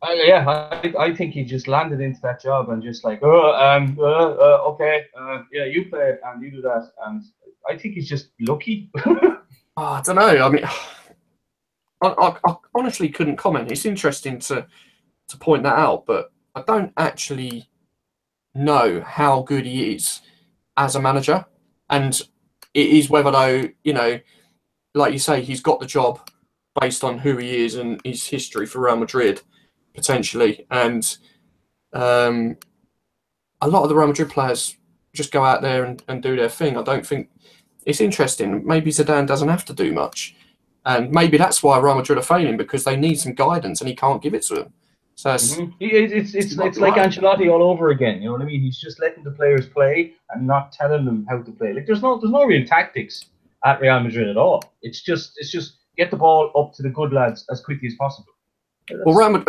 I think he just landed into that job and just like, okay, yeah, you play and you do that, and I think he's just lucky. I don't know. I mean, I honestly couldn't comment. It's interesting to point that out, but I don't actually know how good he is as a manager, and it is whether though, you know, like you say, he's got the job based on who he is and his history for Real Madrid potentially, and a lot of the Real Madrid players just go out there and do their thing. I don't think it's interesting. Maybe Zidane doesn't have to do much, and maybe that's why Real Madrid are failing, because they need some guidance and he can't give it to them. So it's like Ancelotti all over again. You know what I mean? He's just letting the players play and not telling them how to play. Like there's no real tactics at Real Madrid at all. It's just get the ball up to the good lads as quickly as possible. Well,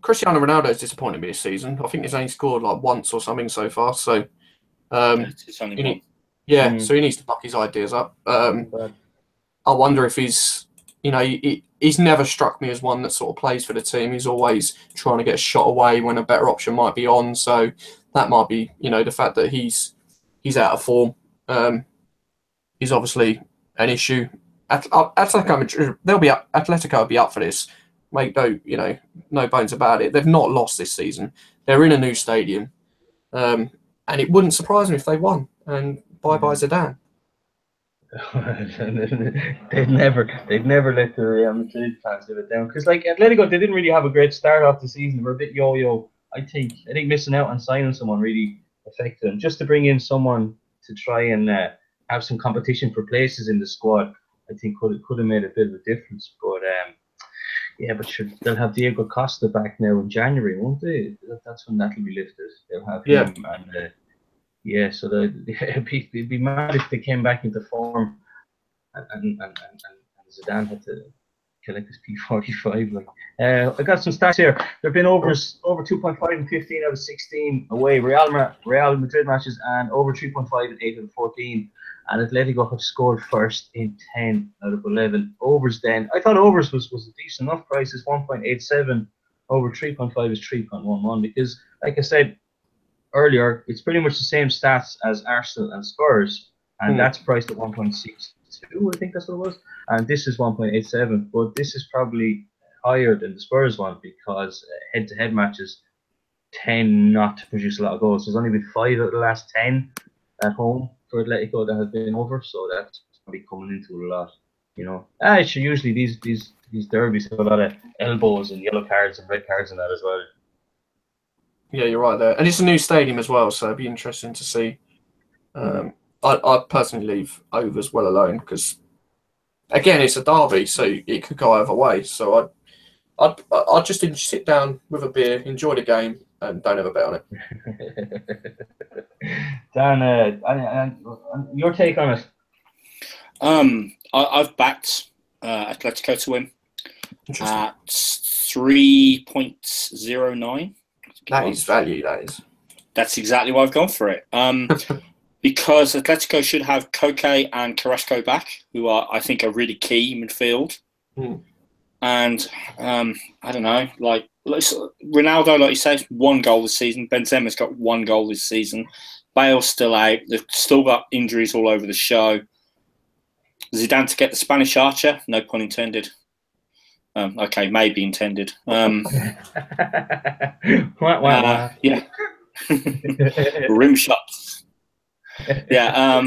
Cristiano Ronaldo's disappointed me this season. I think he's only scored like once or something so far. So, so he needs to buck his ideas up. I wonder if he's, you know, he's never struck me as one that sort of plays for the team. He's always trying to get a shot away when a better option might be on. So that might be, you know, the fact that he's out of form is obviously an issue. Atletico will be up for this. Make no bones about it. They've not lost this season. They're in a new stadium, and it wouldn't surprise me if they won. And bye Zidane. they'd never let the Real Madrid fans live it down, because like Atletico, they didn't really have a great start off the season. They were a bit yo-yo. I think missing out on signing someone really affected them. Just to bring in someone to try and have some competition for places in the squad, I think could have made a bit of a difference. But yeah, but sure, they'll have Diego Costa back now in January, won't they? That's when that'll be lifted. They'll have him, and so it'd be mad if they came back into form, and Zidane had to collect his P45. Like, I got some stats here. There've been over 2.5 in 15 out of 16 away Real Madrid matches, and over 3.5 in 8 out of 14. And Atletico have scored first in 10 out of 11. Overs then, I thought overs was a decent enough price. It's 1.87. Over 3.5 is 3.11. Because, like I said earlier, it's pretty much the same stats as Arsenal and Spurs. And that's priced at 1.62, I think that's what it was. And this is 1.87. But this is probably higher than the Spurs one, because head-to-head matches tend not to produce a lot of goals. There's only been 5 out of the last 10 at home for Atletico that has been over, so that's probably coming into a lot, you know. Usually these derbies have a lot of elbows and yellow cards and red cards and that as well. Yeah, you're right there, and it's a new stadium as well, so it'd be interesting to see. I personally leave overs well alone, because again, it's a derby, so it could go either way. So I'd just sit down with a beer, enjoy the game, and don't have a bet on it. Dan, your take on it? I've backed Atletico to win at 3.09. That is value. That's exactly why I've gone for it. Because Atletico should have Koke and Carrasco back, who I think are really key in midfield. And I don't know, like Ronaldo, like you said, 1 goal this season. Benzema's got 1 goal this season. Bale's still out. They've still got injuries all over the show. Zidane to get the Spanish archer? No pun intended. Okay, maybe intended. Yeah. Rim shots. Yeah.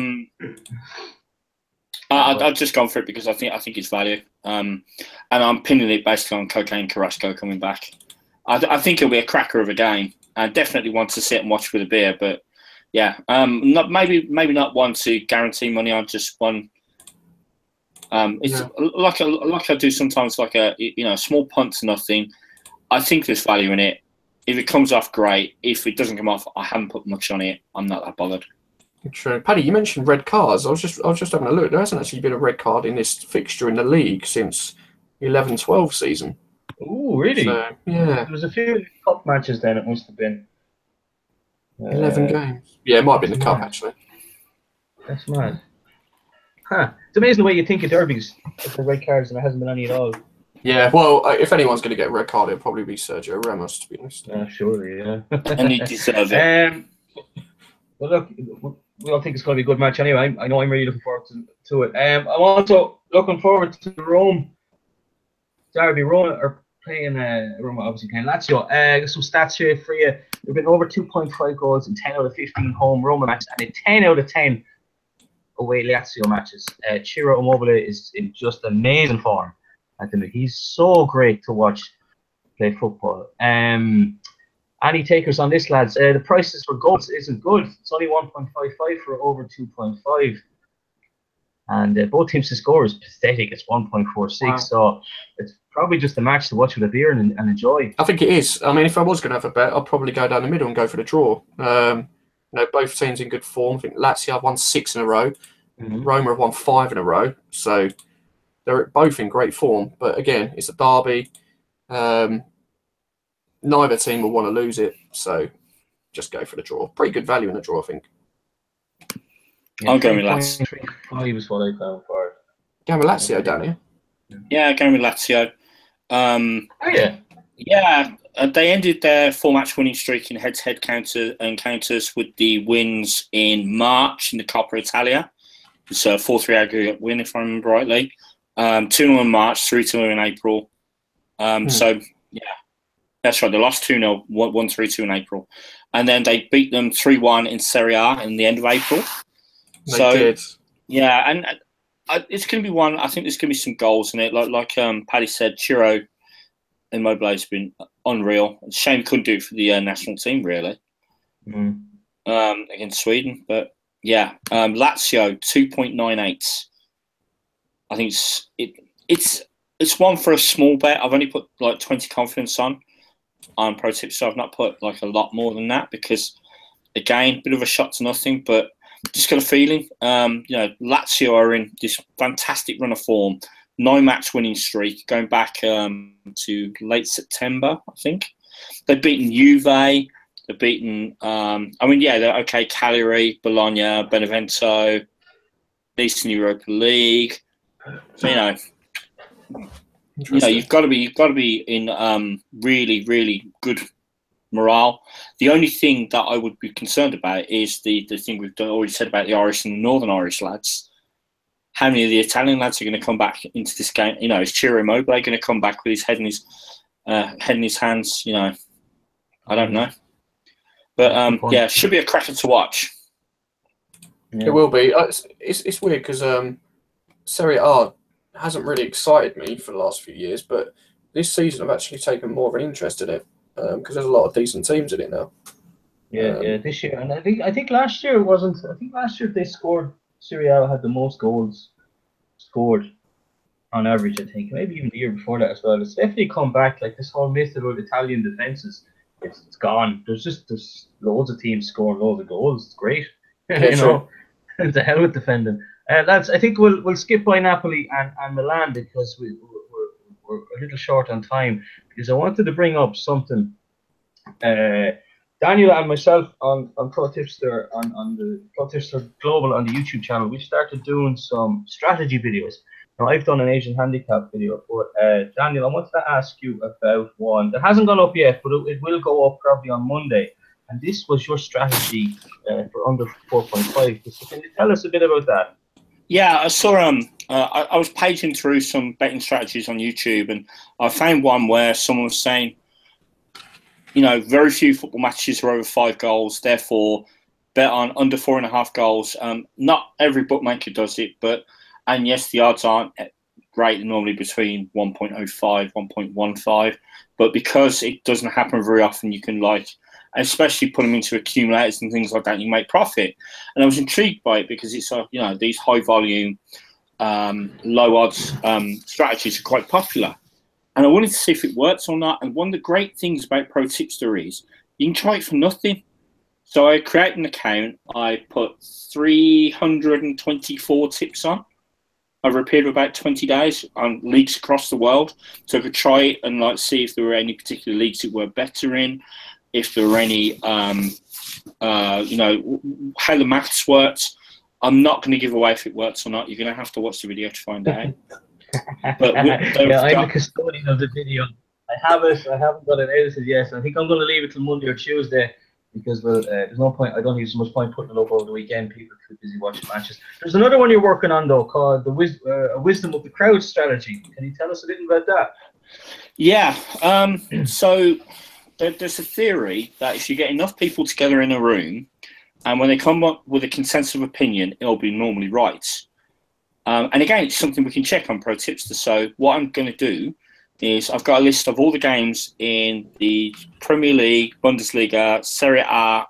I've just gone for it because I think it's value, and I'm pinning it basically on Cocaine Carrasco coming back. I think it'll be a cracker of a game, and definitely one to sit and watch with a beer. But yeah, not maybe not one to guarantee money on, just one. It's like I do sometimes, like a small punt to nothing. I think there's value in it. If it comes off, great. If it doesn't come off, I haven't put much on it. I'm not that bothered. True. Paddy, you mentioned red cards. I was just having a look. There hasn't actually been a red card in this fixture in the league since the 11-12 season. Oh, really? So, yeah. There was a few cup matches then, it must have been. 11 games. Yeah, it might have been the cup, actually. That's mad. Huh. It's amazing the way you think of derbies with the red cards and there hasn't been any at all. Yeah, well, if anyone's going to get a red card, it'll probably be Sergio Ramos, to be honest. Surely, yeah. And he deserves it. Well, look, we all think it's going to be a good match anyway. I know I'm really looking forward to it. I'm also looking forward to the Rome derby. Rome are playing, Rome obviously playing Lazio. Got some stats here for you. There have been over 2.5 goals in 10 out of 15 home Roma matches and in 10 out of 10 away Lazio matches. Ciro Immobile is in just amazing form at the minute. He's so great to watch play football. Any takers on this, lads? The prices for goals isn't good. It's only 1.55 for over 2.5. And both teams to score is pathetic. It's 1.46. Wow. So it's probably just a match to watch with a beer and enjoy. I think it is. I mean, if I was going to have a bet, I'd probably go down the middle and go for the draw. Both teams in good form. I think Lazio have won 6 in a row. Mm-hmm. Roma have won 5 in a row. So they're both in great form. But again, it's a derby. Neither team will want to lose it, so just go for the draw. Pretty good value in the draw, I think. Yeah, I'm going with Lazio. 3.5 is what I found for it. Going with Lazio, Danny? Yeah, going with Lazio. Yeah, they ended their 4-match winning streak in head-to-head encounters with the wins in March in the Coppa Italia. It's a 4-3 aggregate win, if I remember rightly. 2-0 in March, 3-2 in April. So, yeah. That's right. They lost 2-0, won 3-2 in April. And then they beat them 3-1 in Serie A in the end of April. They did. Yeah, and it's going to be one. I think there's going to be some goals in it. Like Paddy said, Ciro Immobile has been unreal. It's a shame he couldn't do it for the national team, really, against Sweden. But, yeah, Lazio, 2.98. I think it's one for a small bet. I've only put like 20 confidence on ProTipster, so I've not put like a lot more than that because, again, bit of a shot to nothing, but just got a feeling. Lazio are in this fantastic run of form, 9-match winning streak going back to late September, I think. They've beaten Juve. They've beaten. They're okay. Cagliari, Bologna, Benevento, Eastern Europa League. So you've got to be in really, really good morale. The only thing that I would be concerned about is the thing we've already said about the Irish and the Northern Irish lads. How many of the Italian lads are going to come back into this game? Is Ciro Immobile going to come back with his head in his hands? I don't know. But it should be a cracker to watch. Yeah. It will be. It's weird because Serie A hasn't really excited me for the last few years, but this season I've actually taken more of an interest in it because there's a lot of decent teams in it now. Yeah, this year, and I think last year it wasn't. I think last year they scored. Serie A had the most goals scored on average. I think maybe even the year before that as well. It's definitely come back. Like this whole myth about Italian defenses, it's gone. There's loads of teams scoring loads of goals. It's great. Sure. The hell with defending. Lads, I think we'll skip by Napoli and Milan because we're a little short on time. Because I wanted to bring up something. Daniel and myself on ProTipster on the ProTipster Global on the YouTube channel, we started doing some strategy videos. Now I've done an Asian handicap video, but Daniel, I wanted to ask you about one that hasn't gone up yet, but it will go up probably on Monday. And this was your strategy for under 4.5. So can you tell us a bit about that? Yeah, I saw. I was paging through some betting strategies on YouTube, and I found one where someone was saying, very few football matches are over 5 goals. Therefore, bet on under 4.5 goals. Not every bookmaker does it, but And yes, the odds aren't great. They're normally between 1.05, 1.15. But because it doesn't happen very often, you can especially put them into accumulators and things like that, you make profit. And I was intrigued by it because it's these high volume, low odds strategies are quite popular. And I wanted to see if it works or not. And one of the great things about ProTipster is you can try it for nothing. So I created an account. I put 324 tips on over a period of about 20 days on leagues across the world. So I could try it and see if there were any particular leagues that were better in, if there were any, how the maths worked. I'm not going to give away if it works or not. You're going to have to watch the video to find out. But I'm the custodian of the video. I haven't got it edited yet. I think I'm going to leave it till Monday or Tuesday because there's no point. I don't think there's much point putting it up over the weekend. People are too busy watching matches. There's another one you're working on though, called the Wisdom of the Crowd strategy. Can you tell us a little about that? Yeah. So there's a theory that if you get enough people together in a room, and when they come up with a consensus of opinion, it'll be normally right. And again, it's something we can check on ProTipster. So what I'm going to do is I've got a list of all the games in the Premier League, Bundesliga, Serie A,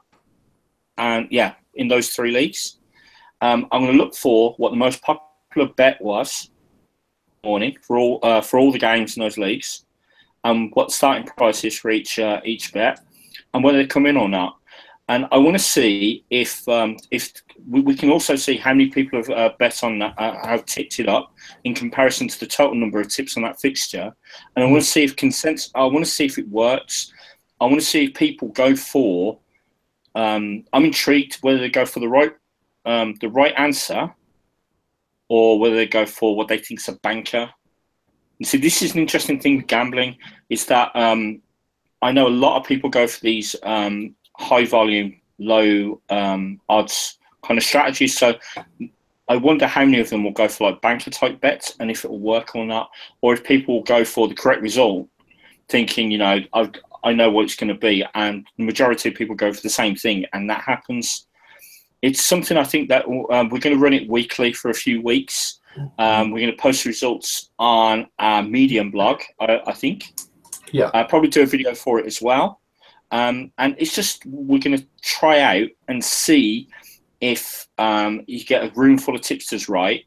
and in those 3 leagues. I'm going to look for what the most popular bet was morning for all the games in those leagues, and what the starting price is for each bet, and whether they come in or not. And I want to see if we can also see how many people have bet on that, have tipped it up in comparison to the total number of tips on that fixture. And I want to see if I want to see if it works. I want to see if people go for. I'm intrigued whether they go for the right answer, or whether they go for what they think is a banker. And so this is an interesting thing with gambling. Is that I know a lot of people go for these high volume, low odds kind of strategies. So I wonder how many of them will go for banker type bets and if it will work or not, or if people will go for the correct result, thinking, I know what it's going to be, and the majority of people go for the same thing, and that happens. It's something I think that we're going to run it weekly for a few weeks. We're going to post results on our Medium blog, I think. Yeah. I'll probably do a video for it as well. And it's just, we're going to try out and see if you get a room full of tipsters right.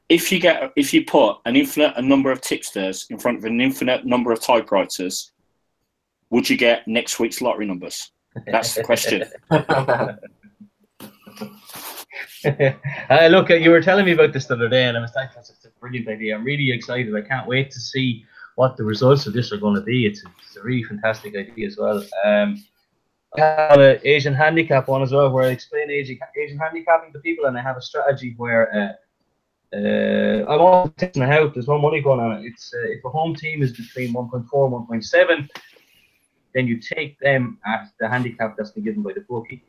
If you put an infinite number of tipsters in front of an infinite number of typewriters, would you get next week's lottery numbers? That's the question. Look, you were telling me about this the other day, and I was like, that's a brilliant idea. I'm really excited. I can't wait to see what the results of this are going to be. It's a really fantastic idea as well. I have an Asian handicap one as well, where I explain Asian handicapping to people, and I have a strategy where I'm all testing it out. There's no money going on it. It's if a home team is between 1.4 and 1.7, then you take them at the handicap that's been given by the bookie.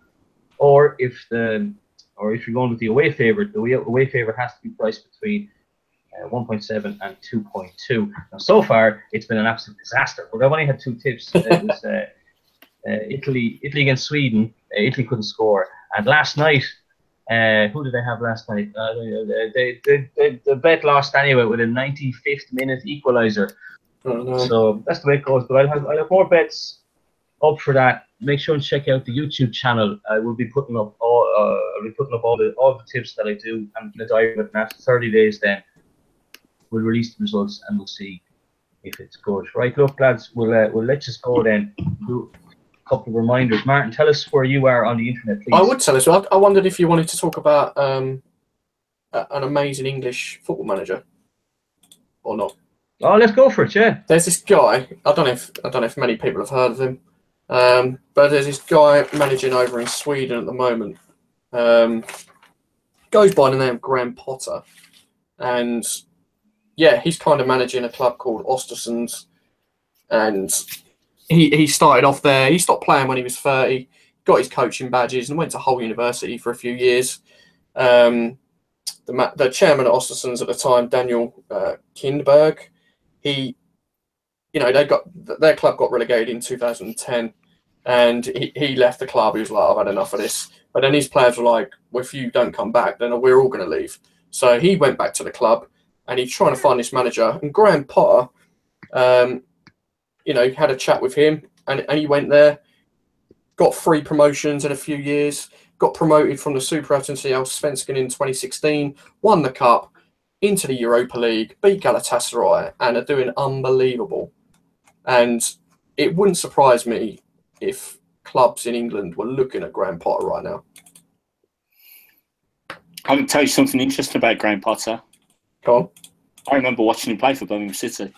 Or if you're going with the away favorite, the away favorite has to be priced between 1.7 and 2.2. Now, so far, it's been an absolute disaster. But I've only had 2 tips. It was Italy against Sweden. Italy couldn't score. And last night, who did they have last night? The bet lost anyway with a 95th minute equaliser. Oh, no. So that's the way it goes. But I'll have more bets up for that. Make sure and check out the YouTube channel. I will be putting up all the tips that I do. I'm going to dive in after 30 days. Then we'll release the results and we'll see if it's good. Right, look, lads, we'll let you go then. Do a couple of reminders. Martin, tell us where you are on the internet, please. I would tell us. I wondered if you wanted to talk about an amazing English football manager or not. Oh, let's go for it. Yeah. There's this guy. I don't know if many people have heard of him. But there's this guy managing over in Sweden at the moment. Goes by the name of Graham Potter, and yeah, he's kind of managing a club called Östersund, and he started off there. He stopped playing when he was 30, got his coaching badges, and went to Hull University for a few years. The chairman at Östersund at the time, Daniel Kindberg, their club got relegated in 2010, and he left the club. He was like, I've had enough of this. But then his players were like, well, if you don't come back, then we're all going to leave. So he went back to the club and he's trying to find this manager. And Graham Potter, you know, had a chat with him and he went there, got 3 promotions in a few years, got promoted from the Superettan to the Allsvenskan in 2016, won the cup, into the Europa League, beat Galatasaray, and are doing unbelievable. And it wouldn't surprise me if clubs in England were looking at Graham Potter right now. I can tell you something interesting about Graham Potter. Go on. I remember watching him play for Birmingham City.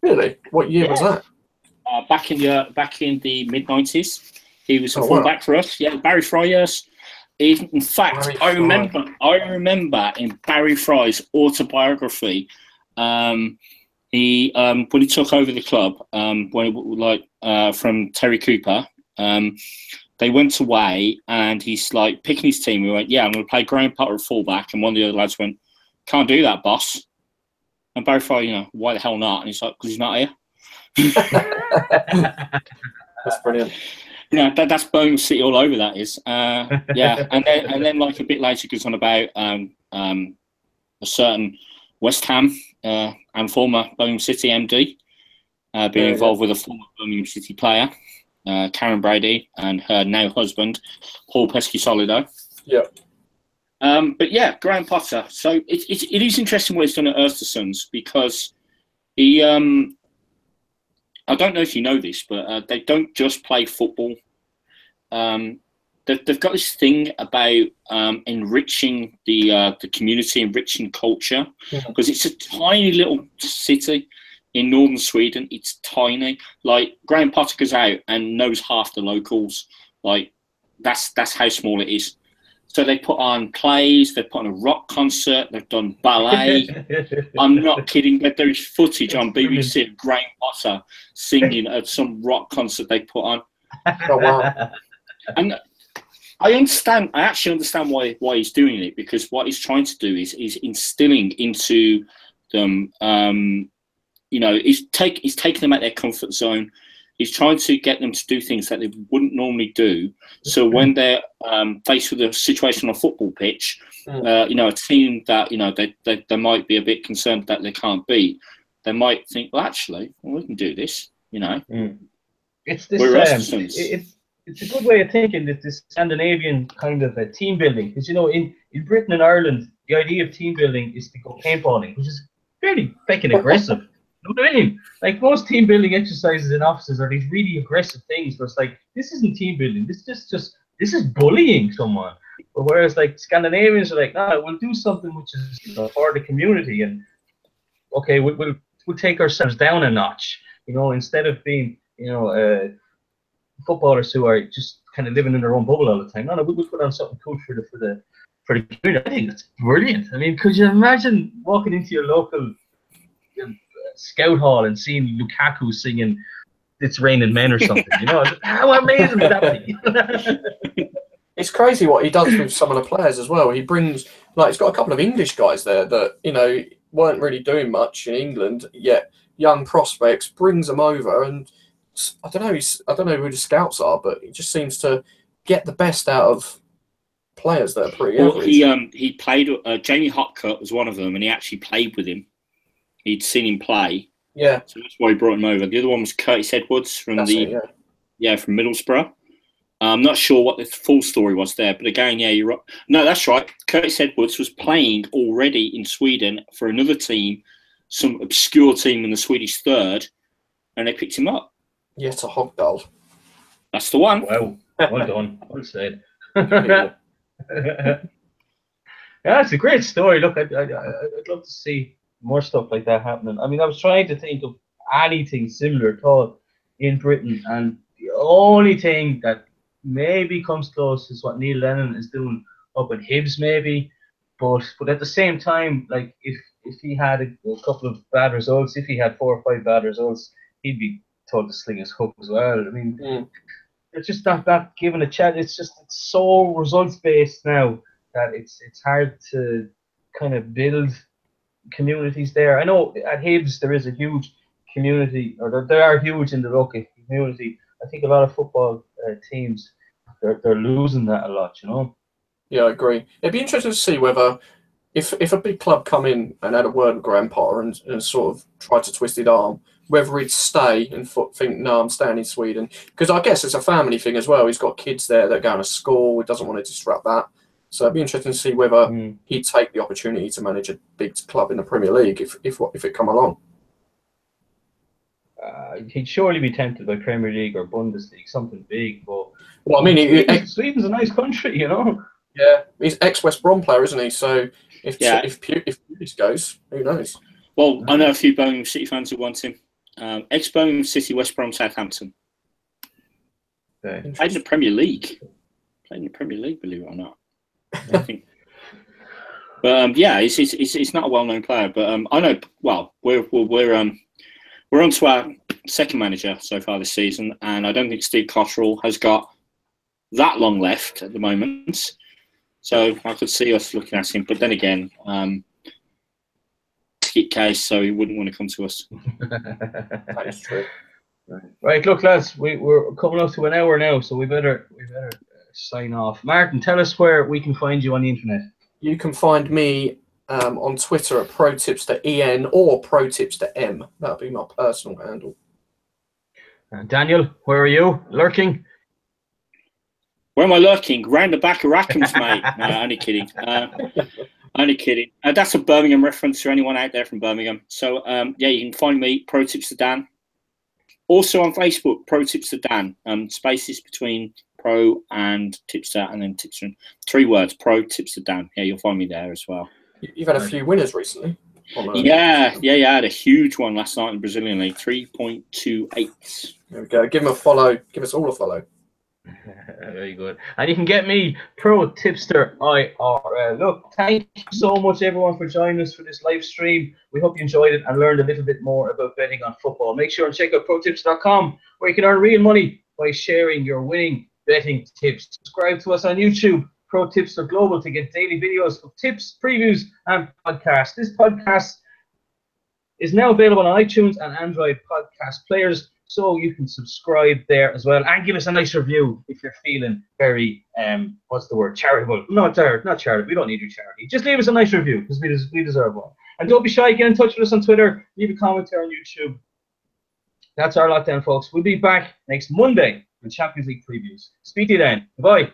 Really? What year was that? Back in the mid-90s. He was a fullback for us. Yeah, Barry Fry years. In fact, I remember in Barry Fry's autobiography, he when he took over the club, from Terry Cooper, they went away and he's like picking his team. We went, yeah, I'm going to play Graham Potter at fullback, and one of the other lads went, can't do that, boss. And Barry Fry, you know, why the hell not? And he's like, because he's not here. That's brilliant. You know, that's Birmingham City all over. That is, yeah. And then like a bit later goes on about a certain West Ham and former Birmingham City MD being involved with a former Birmingham City player, Karen Brady, and her now husband, Paul Pesky-Solido. Yeah. But yeah, Graham Potter. So it is interesting what he's done at Östersunds, because he. I don't know if you know this, but they don't just play football. They've got this thing about enriching the community, enriching culture, because it's a tiny little city in northern Sweden. It's tiny. Like Graham Potter goes out and knows half the locals. Like that's how small it is. So they put on plays, they put on a rock concert, they've done ballet. I'm not kidding, but there is footage on BBC of Graham Potter singing at some rock concert they put on. Oh, wow. And I actually understand why he's doing it, because what he's trying to do is instilling into them, you know, he's taking them out their comfort zone. He's trying to get them to do things that they wouldn't normally do. So when they're faced with a situation on a football pitch, you know, a team that, you know, they might be a bit concerned that they can't beat, they might think, well, actually, we can do this, you know. It's this. It's a good way of thinking, this Scandinavian kind of team building. Because, you know, in Britain and Ireland, the idea of team building is to go paintballing, which is fairly fucking aggressive. You know what I mean? Like, most team building exercises in offices are these really aggressive things where it's like, this isn't team building. This is bullying someone. But whereas like Scandinavians are like, no, we'll do something which is, you know, for the community, and okay, we'll take ourselves down a notch. You know, instead of being, you know, footballers who are just kind of living in their own bubble all the time. No, we'll put on something cool for the community. I think that's brilliant. I mean, could you imagine walking into your local scout hall and seeing Lukaku singing "It's Raining Men" or something? You know, how amazing would that be? It's crazy what he does with some of the players as well. He brings, like, he's got a couple of English guys there that, you know, weren't really doing much in England, yet young prospects, brings them over, and I don't know who the scouts are, but he just seems to get the best out of players that are pretty average. Well, he played. Jamie Hopcutt was one of them, and he actually played with him. He'd seen him play. Yeah. So that's why he brought him over. The other one was Curtis Edwards from from Middlesbrough. I'm not sure what the full story was there, but again, yeah, you're right. No, that's right. Curtis Edwards was playing already in Sweden for another team, some obscure team in the Swedish third, and they picked him up. Yes, a Hogdal. That's the one. Wow, well done. Well said. Yeah, it's a great story. Look, I'd love to see more stuff like that happening. I mean, I was trying to think of anything similar at all in Britain, and the only thing that maybe comes close is what Neil Lennon is doing up in Hibs, maybe. But at the same time, like if he had a couple of bad results, if he had 4 or 5 bad results, he'd be told to sling his hook as well. I mean, it's just not given a chance. It's so results based now that it's hard to kind of build communities there. I know at Hibs there is a huge community, or they are huge in the local community. I think a lot of football teams they're losing that a lot, you know. Yeah, I agree. It'd be interesting to see whether if a big club come in and had a word with Graham Potter and sort of tried to twist his arm, whether he'd stay and think, no, I'm staying in Sweden. Because I guess it's a family thing as well. He's got kids there that are going to school. He doesn't want to disrupt that. So it'd be interesting to see whether he'd take the opportunity to manage a big club in the Premier League if it come along. He'd surely be tempted by Premier League or Bundesliga, something big. But well, I mean, Sweden's a nice country, you know. Yeah, he's ex-West Brom player, isn't he? So if Pulis goes, who knows? Well, I know a few Birmingham City fans who want him. Ex-Birmingham City, West Brom, Southampton. Okay. Played in the Premier League. Believe it or not. I think. But yeah, it's not a well-known player. But I know. Well, we're on to our second manager so far this season, and I don't think Steve Cotterill has got that long left at the moment. So I could see us looking at him, but then again, skit case, so he wouldn't want to come to us. That is true. Right, look, lads, we're coming up to an hour now, so we better sign off. Martin, tell us where we can find you on the internet. You can find me on Twitter at ProTipsterEN or ProTipsterM. That'll be my personal handle. Daniel, where are you? Lurking? Where am I lurking? Round the back of Rackham's, mate. No, only kidding. Only kidding. That's a Birmingham reference for anyone out there from Birmingham. So, yeah, you can find me, ProTipster Dan. Also on Facebook, ProTipster Dan. Spaces between Pro and Tipster, and then Tipster. 3 words, ProTipster Dan. Yeah, you'll find me there as well. You've had a few winners recently. Yeah. I had a huge one last night in the Brazilian League, 3.28. There we go. Give him a follow. Give us all a follow. Very good. And you can get me, ProTipster IRL. Look, thank you so much, everyone, for joining us for this live stream. We hope you enjoyed it and learned a little bit more about betting on football. Make sure and check out ProTipster.com, where you can earn real money by sharing your winning betting tips. Subscribe to us on YouTube, ProTipster Global, to get daily videos of tips, previews, and podcasts. This podcast is now available on iTunes and Android podcast players, so you can subscribe there as well and give us a nice review if you're feeling very what's the word, charitable. Not charitable. We don't need your charity. Just leave us a nice review because we deserve one. And don't be shy. Get in touch with us on Twitter. Leave a comment there on YouTube. That's our lot then, folks. We'll be back next Monday with Champions League previews. Speak to you then. Bye.